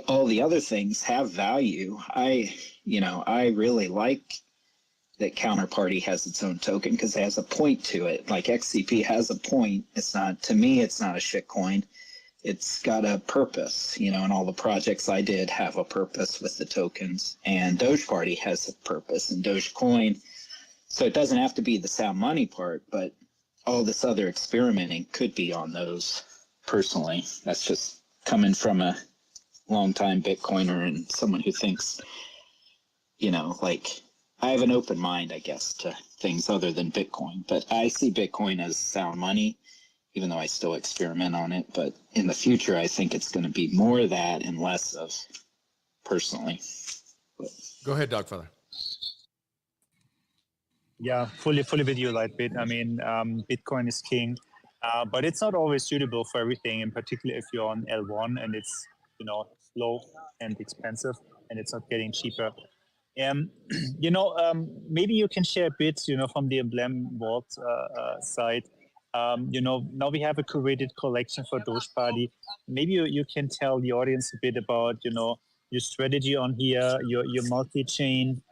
all the other things have value. I really like that Counterparty has its own token because it has a point to it. Like XCP has a point. It's not, to me, it's not a shitcoin. It's got a purpose, and all the projects I did have a purpose with the tokens, and Dogeparty has a purpose, and Dogecoin. So it doesn't have to be the sound money part, but all this other experimenting could be on those. Personally, that's just coming from a longtime Bitcoiner and someone who thinks, like, I have an open mind, I guess, to things other than Bitcoin, but I see Bitcoin as sound money, even though I still experiment on it. But in the future, I think it's going to be more of that and less of, personally. Go ahead, Dogfather. Yeah, fully with you, Lightbit. I mean, Bitcoin is king, but it's not always suitable for everything, in particular if you're on L1 and it's, slow and expensive and it's not getting cheaper. Maybe you can share a bit, from the Emblem vault side. Now we have a curated collection for Dogeparty. Maybe you can tell the audience a bit about, your strategy on here, your multi-chain,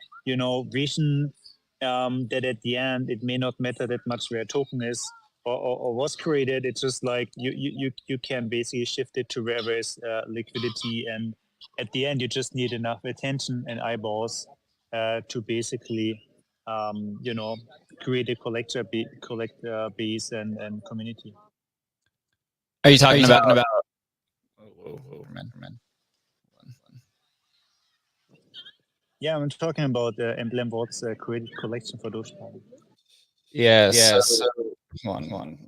vision, that at the end, it may not matter that much where a token is or was created. It's just like you can basically shift it to wherever is liquidity, and at the end, you just need enough attention and eyeballs to basically, create a collector base and community. Are you talking about? Man. Yeah, I'm talking about Emblem Vault's created collection for Dogeparty. Yes. So, hold on.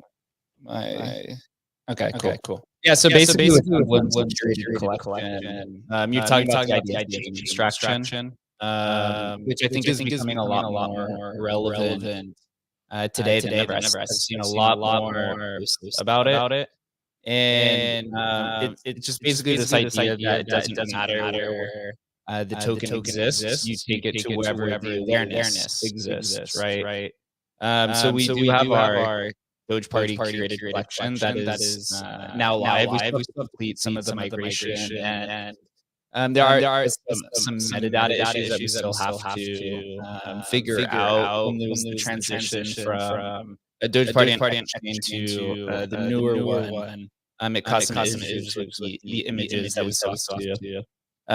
Okay, cool. Yeah, so basically with Emblem's curated collection, you're talking about the idea of abstraction, which I think is becoming a lot more relevant today than ever. I've seen a lot more about it. And it's just basically this idea that it doesn't matter where the token exists, you take it to wherever the awareness exists, right? So we do have our Dogeparty curated collection that is now live. We still complete some of the migration, and there are some metadata issues that we still have to figure out when there was the transition from a Dogeparty into the newer one. It caused some issues with the images that we still have to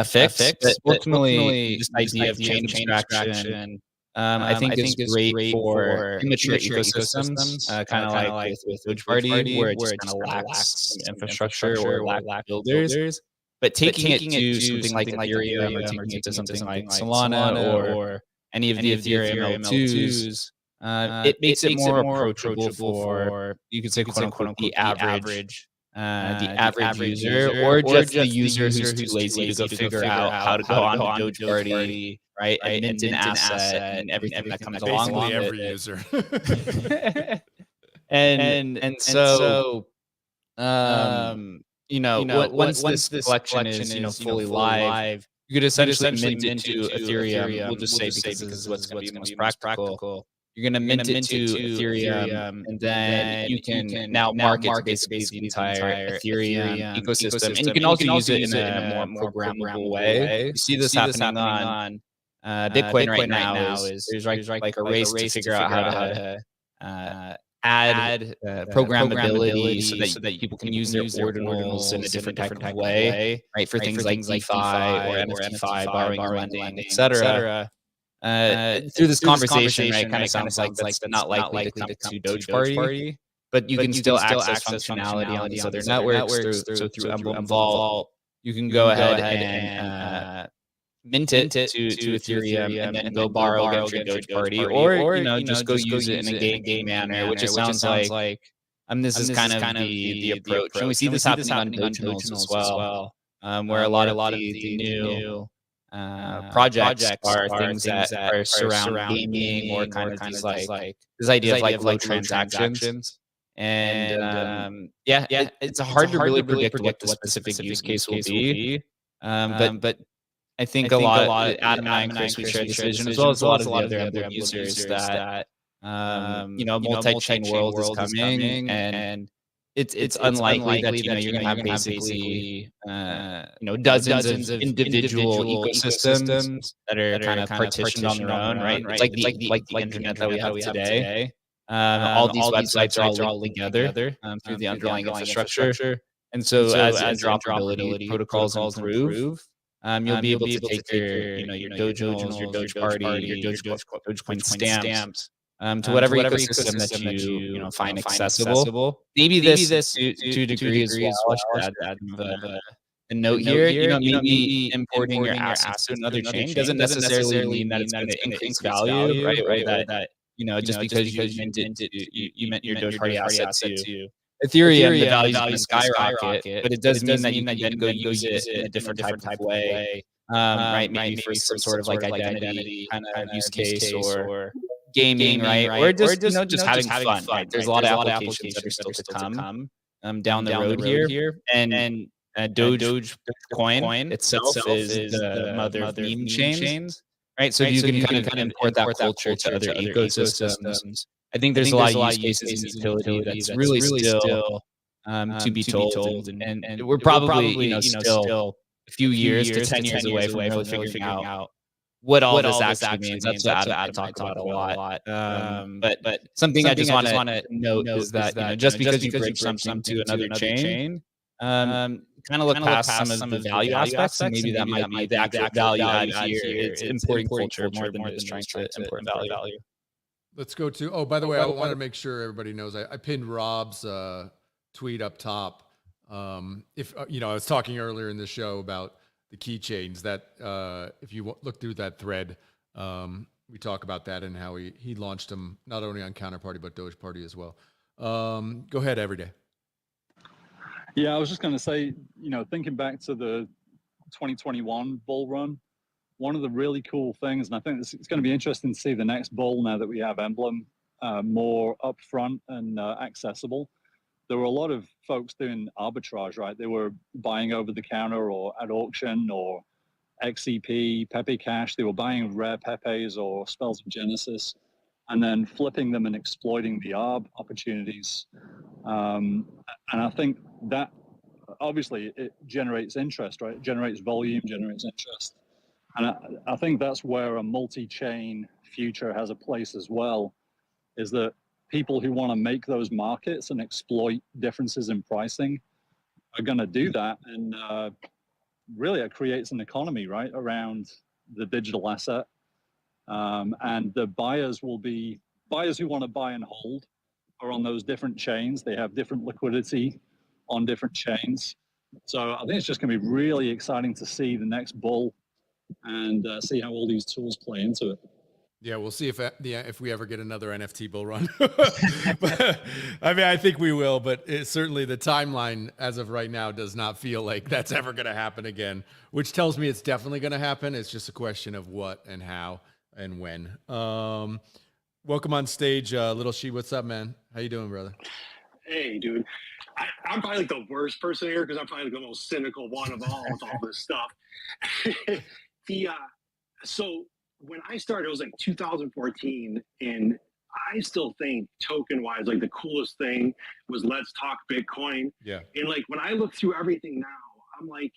fix. But ultimately, this idea of chain abstraction, I think is great for immature ecosystems, kind of like with Dogeparty, where it just kind of lacks some infrastructure or lack builders. But taking it to something like Ethereum, or taking it to something like Solana or any of the Ethereum L2s, it makes it more approachable for, you could say, quote unquote, the average user, or just the user who's too lazy to go figure out how to go on Dogeparty, right? And mint an asset and everything that comes along with it. Every user. and so once this collection is fully live, you could essentially mint into Ethereum. We'll just say because this is what's going to be most practical. You're going to mint it to Ethereum, and then you can now market basically the entire Ethereum ecosystem. And you can also use it in a more programmable way. You see this happening on Bitcoin right now. There's like a race to figure out how to add programmability so that people can use their ordinals in a different type of way, right? For things like DeFi or NFTFi, borrowing, lending, etc. through this conversation, right, kind of sounds like that's not likely to come to Dogeparty, but you can still access functionality on these other networks through Emblem Vault. You can go ahead and mint it to Ethereum and then go borrow against your Dogeparty, or just go use it in a gaming manner, which it sounds like. This is kind of the approach, and we see this happening on Dogeparty as well, where a lot of the new projects are things that are surround gaming or kind of these like this idea of like low transactions. And it's hard to really predict what the specific use case will be. But I think a lot Adam and I, Chris, we share this vision as well as a lot of the other Emblem users that multi-chain world is coming, and it's unlikely that you're going to have basically dozens of individual ecosystems that are kind of partitioned on their own, right? It's like the internet that we have today. All these websites are all linked together through the underlying infrastructure, and so as interoperability protocols improve, you'll be able to take your Dogecoins, your Dogeparty, your Dogecoin stamps to whatever ecosystem that you find accessible. Maybe this to a degree as well. I should add a note here. Maybe importing your assets to another chain doesn't necessarily mean that it's going to increase value, right? Or that just because you meant your Dogeparty asset to Ethereum, the value is going to skyrocket, but it does mean that you can then go use it in a different type of way, right? Maybe for some sort of like identity kind of use case or gaming, right? Or just just having fun. Right? There's a lot of applications that are still to come down the road here, and Dogecoin itself is the mother of meme chains, right? So you can kind of import that culture to other ecosystems. I think there's a lot of use cases and utility that's really still to be told, and we're probably still a few years to 10 years away from really figuring out what all this actually means. That's what Adam talk about a lot. But something I just want to note is that just because you bridge something to another chain, kind of look past some of the value aspects, and maybe that might be the actual value add here. It's importing culture more than just trying to import value. Let's go to, oh, by the way, I want to make sure everybody knows I pinned Rob's tweet up top. I was talking earlier in the show about the keychains that if you look through that thread, we talk about that and how he launched them not only on Counterparty, but Dogeparty as well. Go ahead, Everyday. Yeah, I was just going to say, thinking back to the 2021 bull run, one of the really cool things, and I think it's going to be interesting to see the next bull now that we have Emblem more upfront and accessible. There were a lot of folks doing arbitrage, right? They were buying over the counter or at auction or XCP, Pepe Cash. They were buying rare Pepes or Spells of Genesis and then flipping them and exploiting the ARB opportunities. And I think that obviously it generates interest, right? It generates volume, generates interest. And I think that's where a multi-chain future has a place as well, is that people who want to make those markets and exploit differences in pricing are going to do that. And really it creates an economy, right, around the digital asset. And the buyers will be buyers who want to buy and hold are on those different chains. They have different liquidity on different chains. So I think it's just going to be really exciting to see the next bull and see how all these tools play into it. Yeah, we'll see if we ever get another NFT bull run. But, I think we will, but certainly the timeline as of right now does not feel like that's ever going to happen again, which tells me it's definitely going to happen. It's just a question of what and how and when. Welcome on stage, Little She. What's up, man? How you doing, brother? Hey, dude. I'm probably like the worst person here because I'm probably like the most cynical one of all with all this stuff. So when I started, it was like 2014, and I still think token-wise, like the coolest thing was Let's Talk Bitcoin. Yeah. And like when I look through everything now, I'm like,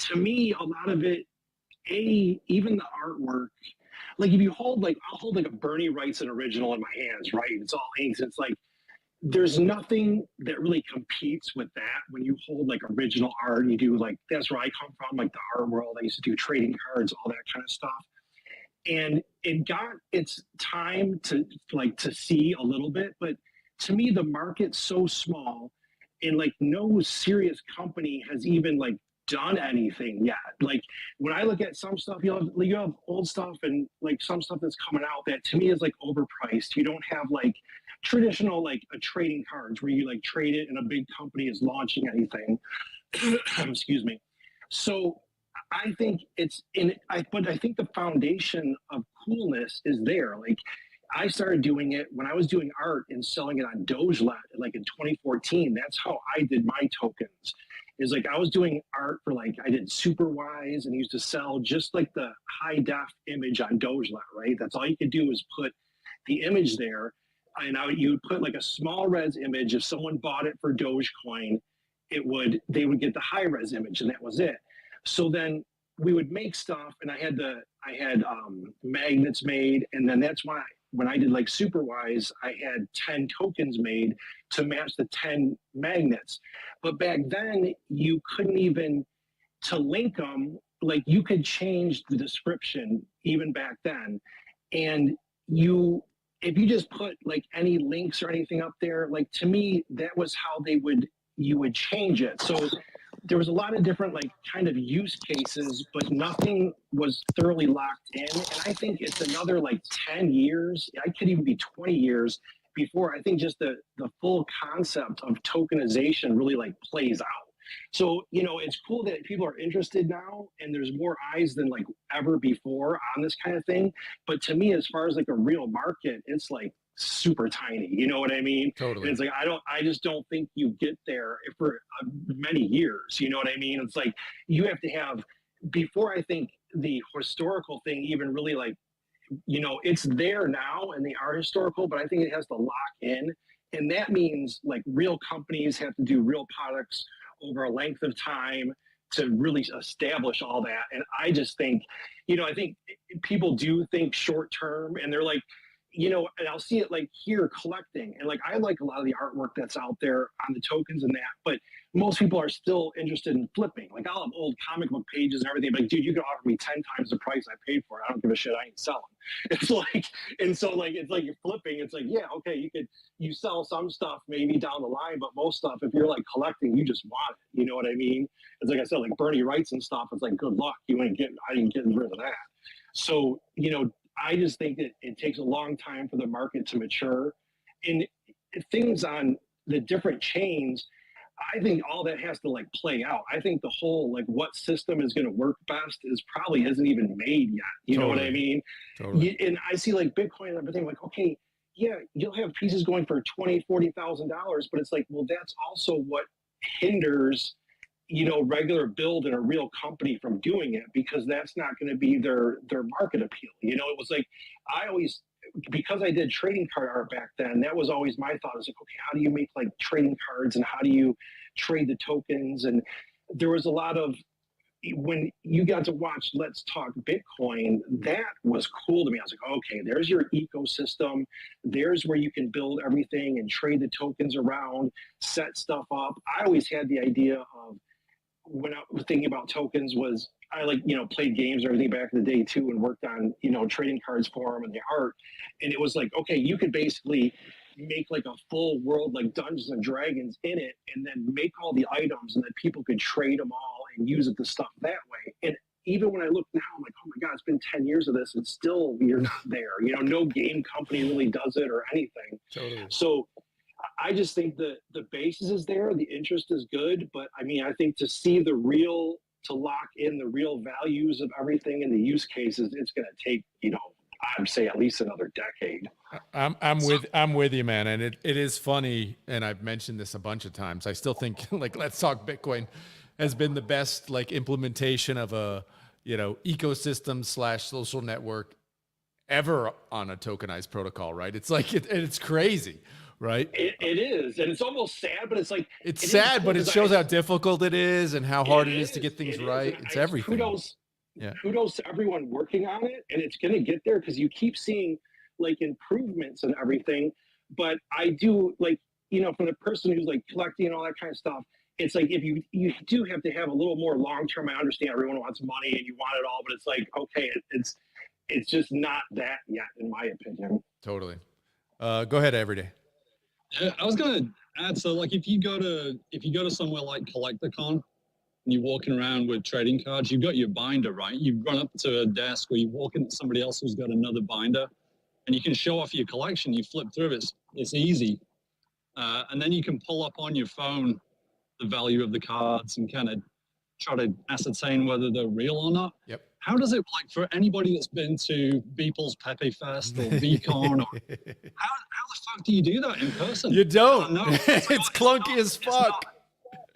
to me, a lot of it, even the artwork, like if you hold I'll hold like a Bernie Wrightson original in my hands, right? It's all inks. It's like, there's nothing that really competes with that when you hold like original art and you do like, that's where I come from, like the art world. I used to do trading cards, all that kind of stuff. and it got its time to see a little bit, but to me the market's so small, and like no serious company has even like done anything yet. Like when I look at some stuff, you have old stuff and like some stuff that's coming out that to me is like overpriced. You don't have like traditional like a trading cards where you like trade it and a big company is launching anything. Excuse me. So I think but I think the foundation of coolness is there. Like I started doing it when I was doing art and selling it on Dogelet, like in 2014. That's how I did my tokens. Is like I was doing art for like I did Superwise and used to sell just like the high def image on Dogelet, right? That's all you could do is put the image there, and you would put like a small res image. If someone bought it for Dogecoin, they would get the high res image, and that was it. So then we would make stuff, and I had magnets made, and then that's why when I did like Superwise, I had 10 tokens made to match the 10 magnets. But back then, you couldn't even, to link them, like you could change the description even back then. And if you just put like any links or anything up there, like to me, that was how you would change it. So there was a lot of different like kind of use cases, but nothing was thoroughly locked in. And I think it's another like 10 years, I could even be 20 years before I think just the full concept of tokenization really like plays out. So, it's cool that people are interested now and there's more eyes than like ever before on this kind of thing. But to me, as far as like a real market, it's like super tiny. You know what I mean? Totally. And it's like, I just don't think you get there for many years. You know what I mean? It's like you have to have, before I think the historical thing even really like, it's there now and they are historical, but I think it has to lock in. And that means like real companies have to do real products over a length of time to really establish all that. And I just think, I think people do think short term and they're like, and I'll see it like here collecting. And like, I like a lot of the artwork that's out there on the tokens and that, but most people are still interested in flipping. Like I'll have old comic book pages and everything, but like, dude, you can offer me 10 times the price I paid for it. I don't give a shit. I ain't selling. It's like, and so like, it's like you're flipping. It's like, yeah, okay. You sell some stuff maybe down the line, but most stuff, if you're like collecting, you just want it. You know what I mean? It's like I said, like Bernie Wrights and stuff. It's like, good luck. I ain't getting rid of that. So, I just think that it takes a long time for the market to mature. And things on the different chains, I think all that has to like play out. I think the whole like what system is going to work best probably isn't even made yet. You know what I mean? Totally. And I see like Bitcoin and everything like, okay, yeah, you'll have pieces going for $20,000-$40,000, but it's like, well, that's also what hinders regular build in a real company from doing it, because that's not going to be their market appeal. It was like, because I did trading card art back then, that was always my thought. Is like, okay, how do you make like trading cards and how do you trade the tokens? And there was a lot of, when you got to watch Let's Talk Bitcoin, that was cool to me. I was like, okay, there's your ecosystem. There's where you can build everything and trade the tokens around, set stuff up. I always had the idea of, when I was thinking about tokens, was I like, played games and everything back in the day too, and worked on, trading cards for them and the art. And it was like, okay, you could basically make like a full world, like Dungeons and Dragons in it, and then make all the items, and then people could trade them all and use the stuff that way. And even when I look now, I'm like, oh my God, it's been 10 years of this and still you're not there. No game company really does it or anything. Totally. So I just think the basis is there, the interest is good, but I mean, I think to lock in the real values of everything and the use cases, it's going to take, I'd say at least another decade. I'm with you, man. And it is funny. And I've mentioned this a bunch of times. I still think like Let's Talk Bitcoin has been the best like implementation of a, ecosystem / social network ever on a tokenized protocol, right? It's like, it's crazy. Right. It is. And it's almost sad, but it's like, it's sad, but it shows how difficult it is and how hard it is to get things right. It's everything. Kudos to everyone working on it. And it's going to get there because you keep seeing like improvements and everything. But I do like, from the person who's like collecting and all that kind of stuff, it's like, if you do have to have a little more long-term, I understand everyone wants money and you want it all, but it's like, okay, it's just not that yet, in my opinion. Totally. Go ahead, Everyday. I was going to add, so like if you go to somewhere like CollectorCon and you're walking around with trading cards, you've got your binder, right? You run up to a desk or you walk into somebody else who's got another binder, and you can show off your collection. You flip through it; it's easy, and then you can pull up on your phone the value of the cards and kind of try to ascertain whether they're real or not. Yep. How does it, like, for anybody that's been to Beeple's Pepe Fest or VCon, or how the fuck do you do that in person? You don't. No, It's clunky as fuck.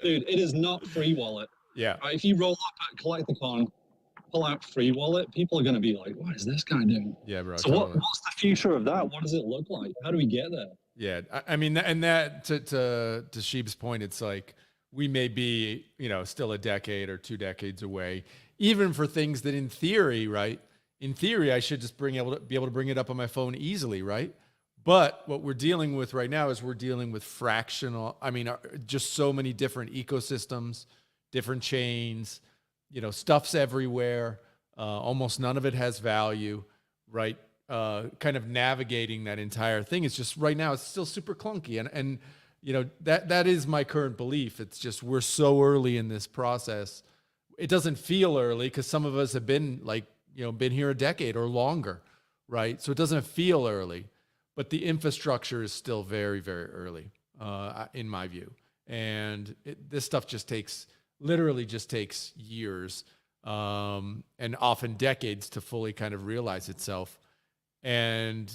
Dude, it is not free wallet. Yeah. Right? If you roll up at CollectorCon, pull out free wallet, people are going to be like, what is this guy doing? Yeah, bro. So totally. what's the future of that? What does it look like? How do we get there? Yeah. I mean, and that to Sheeb's point, it's like we may be, still a decade or 2 decades away, even for things that in theory, right? In theory, I should just be able to bring it up on my phone easily, right? But what we're dealing with right now is we're dealing with fractional, just so many different ecosystems, different chains, stuff's everywhere. Almost none of it has value, right? Kind of navigating that entire thing is just right now, it's still super clunky. And that is my current belief. It's just, we're so early in this process. It doesn't feel early because some of us have been been here a decade or longer, right? So it doesn't feel early, but the infrastructure is still very, very early, in my view. And this stuff literally just takes years, and often decades to fully kind of realize itself. And,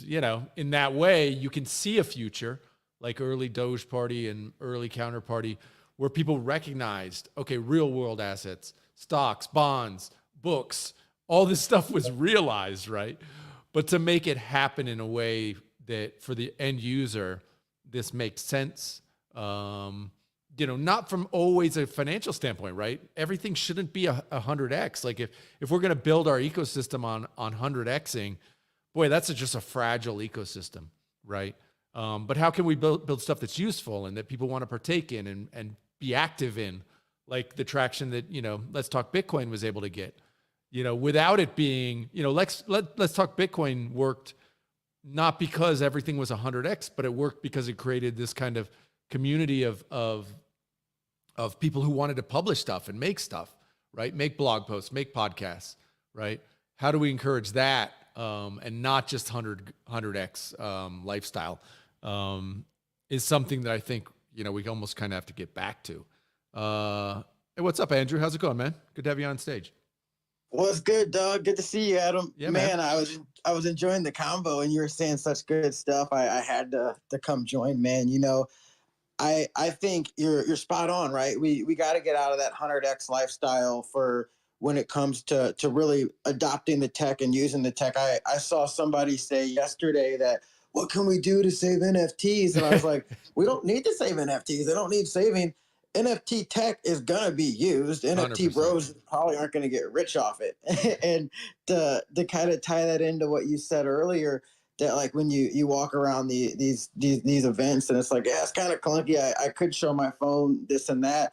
in that way, you can see a future like early Dogeparty and early Counterparty where people recognized, okay, real world assets, stocks, bonds, books, all this stuff was realized, right? But to make it happen in a way that for the end user, this makes sense, not from always a financial standpoint, right? Everything shouldn't be 100x. Like if we're going to build our ecosystem on 100xing, boy, that's just a fragile ecosystem, right? But how can we build stuff that's useful and that people want to partake in and be active in, like the traction that, Let's Talk Bitcoin was able to get, without it being, Let's Talk Bitcoin worked not because everything was 100x, but it worked because it created this kind of community of people who wanted to publish stuff and make stuff, right? Make blog posts, make podcasts, right? How do we encourage that? And not just 100x lifestyle is something that I think, we almost kind of have to get back to. Hey, what's up, Andrew? How's it going, man? Good to have you on stage. What's good, dog? Good to see you, Adam. Yeah, man. I was enjoying the combo, and you were saying such good stuff. I had to come join, man. I think you're spot on, right? We got to get out of that 100x lifestyle for when it comes to really adopting the tech and using the tech. I saw somebody say yesterday that, what can we do to save NFTs? And I was like, we don't need to save NFTs. They don't need saving. NFT tech is going to be used. NFT 100%. Bros probably aren't going to get rich off it. And to kind of tie that into what you said earlier, that like when you walk around these events and it's like, yeah, it's kind of clunky. I could show my phone, this and that.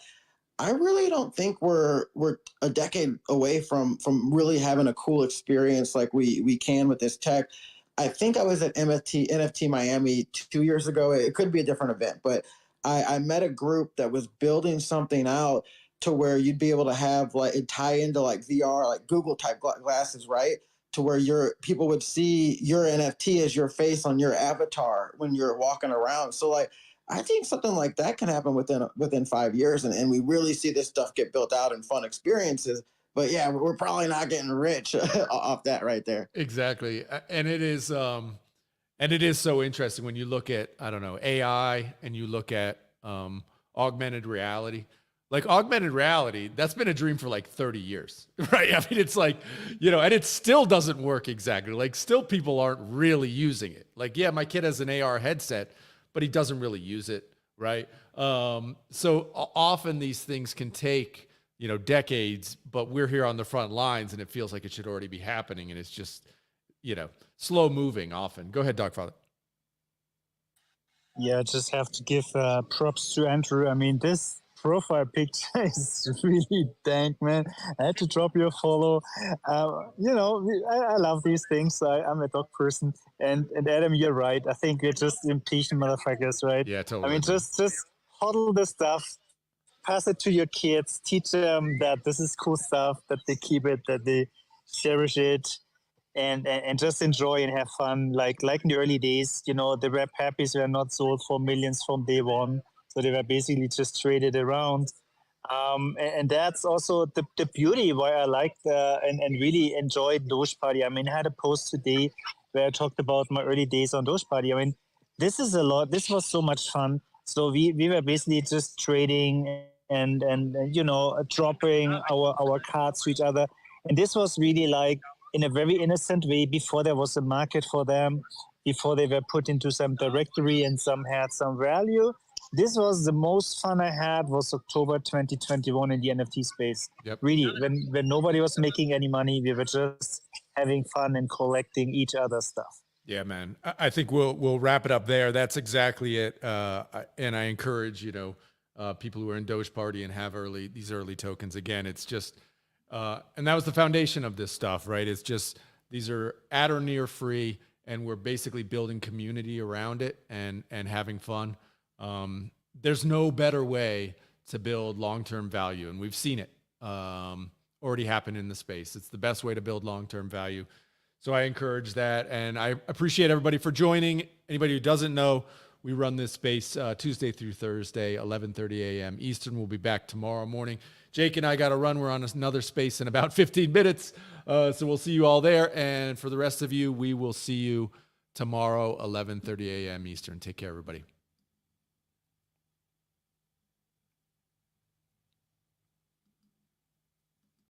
I really don't think we're a decade away from really having a cool experience like we can with this tech. I think I was at NFT Miami 2 years ago. It could be a different event, but I met a group that was building something out to where you'd be able to have like it tie into like VR, like Google type glasses, right? To where people would see your NFT as your face on your avatar when you're walking around. So like, I think something like that can happen within 5 years, and we really see this stuff get built out in fun experiences. But yeah, we're probably not getting rich off that right there. Exactly, and it is so interesting when you look at AI and you look at augmented reality. Like augmented reality, that's been a dream for like 30 years, right? I mean, it's like, and it still doesn't work exactly. Like still people aren't really using it. Like, yeah, my kid has an AR headset, but he doesn't really use it, right? So often these things can take, decades, but we're here on the front lines and it feels like it should already be happening. And it's just, slow moving often. Go ahead, Dogfather. Yeah, just have to give props to Andrew. I mean, this profile picture is really dank, man. I had to drop your follow. I love these things. I'm a dog person, and Adam, you're right. I think we're just impatient motherfuckers, right? Yeah, totally. I mean, just hodl the stuff, pass it to your kids, teach them that this is cool stuff, that they keep it, that they cherish it, and just enjoy and have fun. Like in the early days, the web puppies were not sold for millions from day one, so they were basically just traded around. And that's also the beauty why I liked and really enjoyed Dogeparty. I mean, I had a post today where I talked about my early days on Dogeparty. I mean, this is a lot. This was so much fun. So we were basically just trading and dropping our cards to each other. And this was really like in a very innocent way before there was a market for them, before they were put into some directory and some had some value. This was the most fun I had was October 2021 in the NFT space. Yep. Really, when nobody was making any money, we were just having fun and collecting each other's stuff. Yeah, man. I think we'll wrap it up there. That's exactly it. And I encourage, people who are in Dogeparty and have these early tokens. Again, it's just, and that was the foundation of this stuff, right? It's just, these are at or near free, and we're basically building community around it and having fun. There's no better way to build long-term value. And we've seen it already happen in the space. It's the best way to build long-term value. So I encourage that. And I appreciate everybody for joining. Anybody who doesn't know, we run this space Tuesday through Thursday, 11:30 a.m. Eastern. We'll be back tomorrow morning. Jake and I got to run. We're on another space in about 15 minutes. So we'll see you all there. And for the rest of you, we will see you tomorrow, 11:30 a.m. Eastern. Take care, everybody.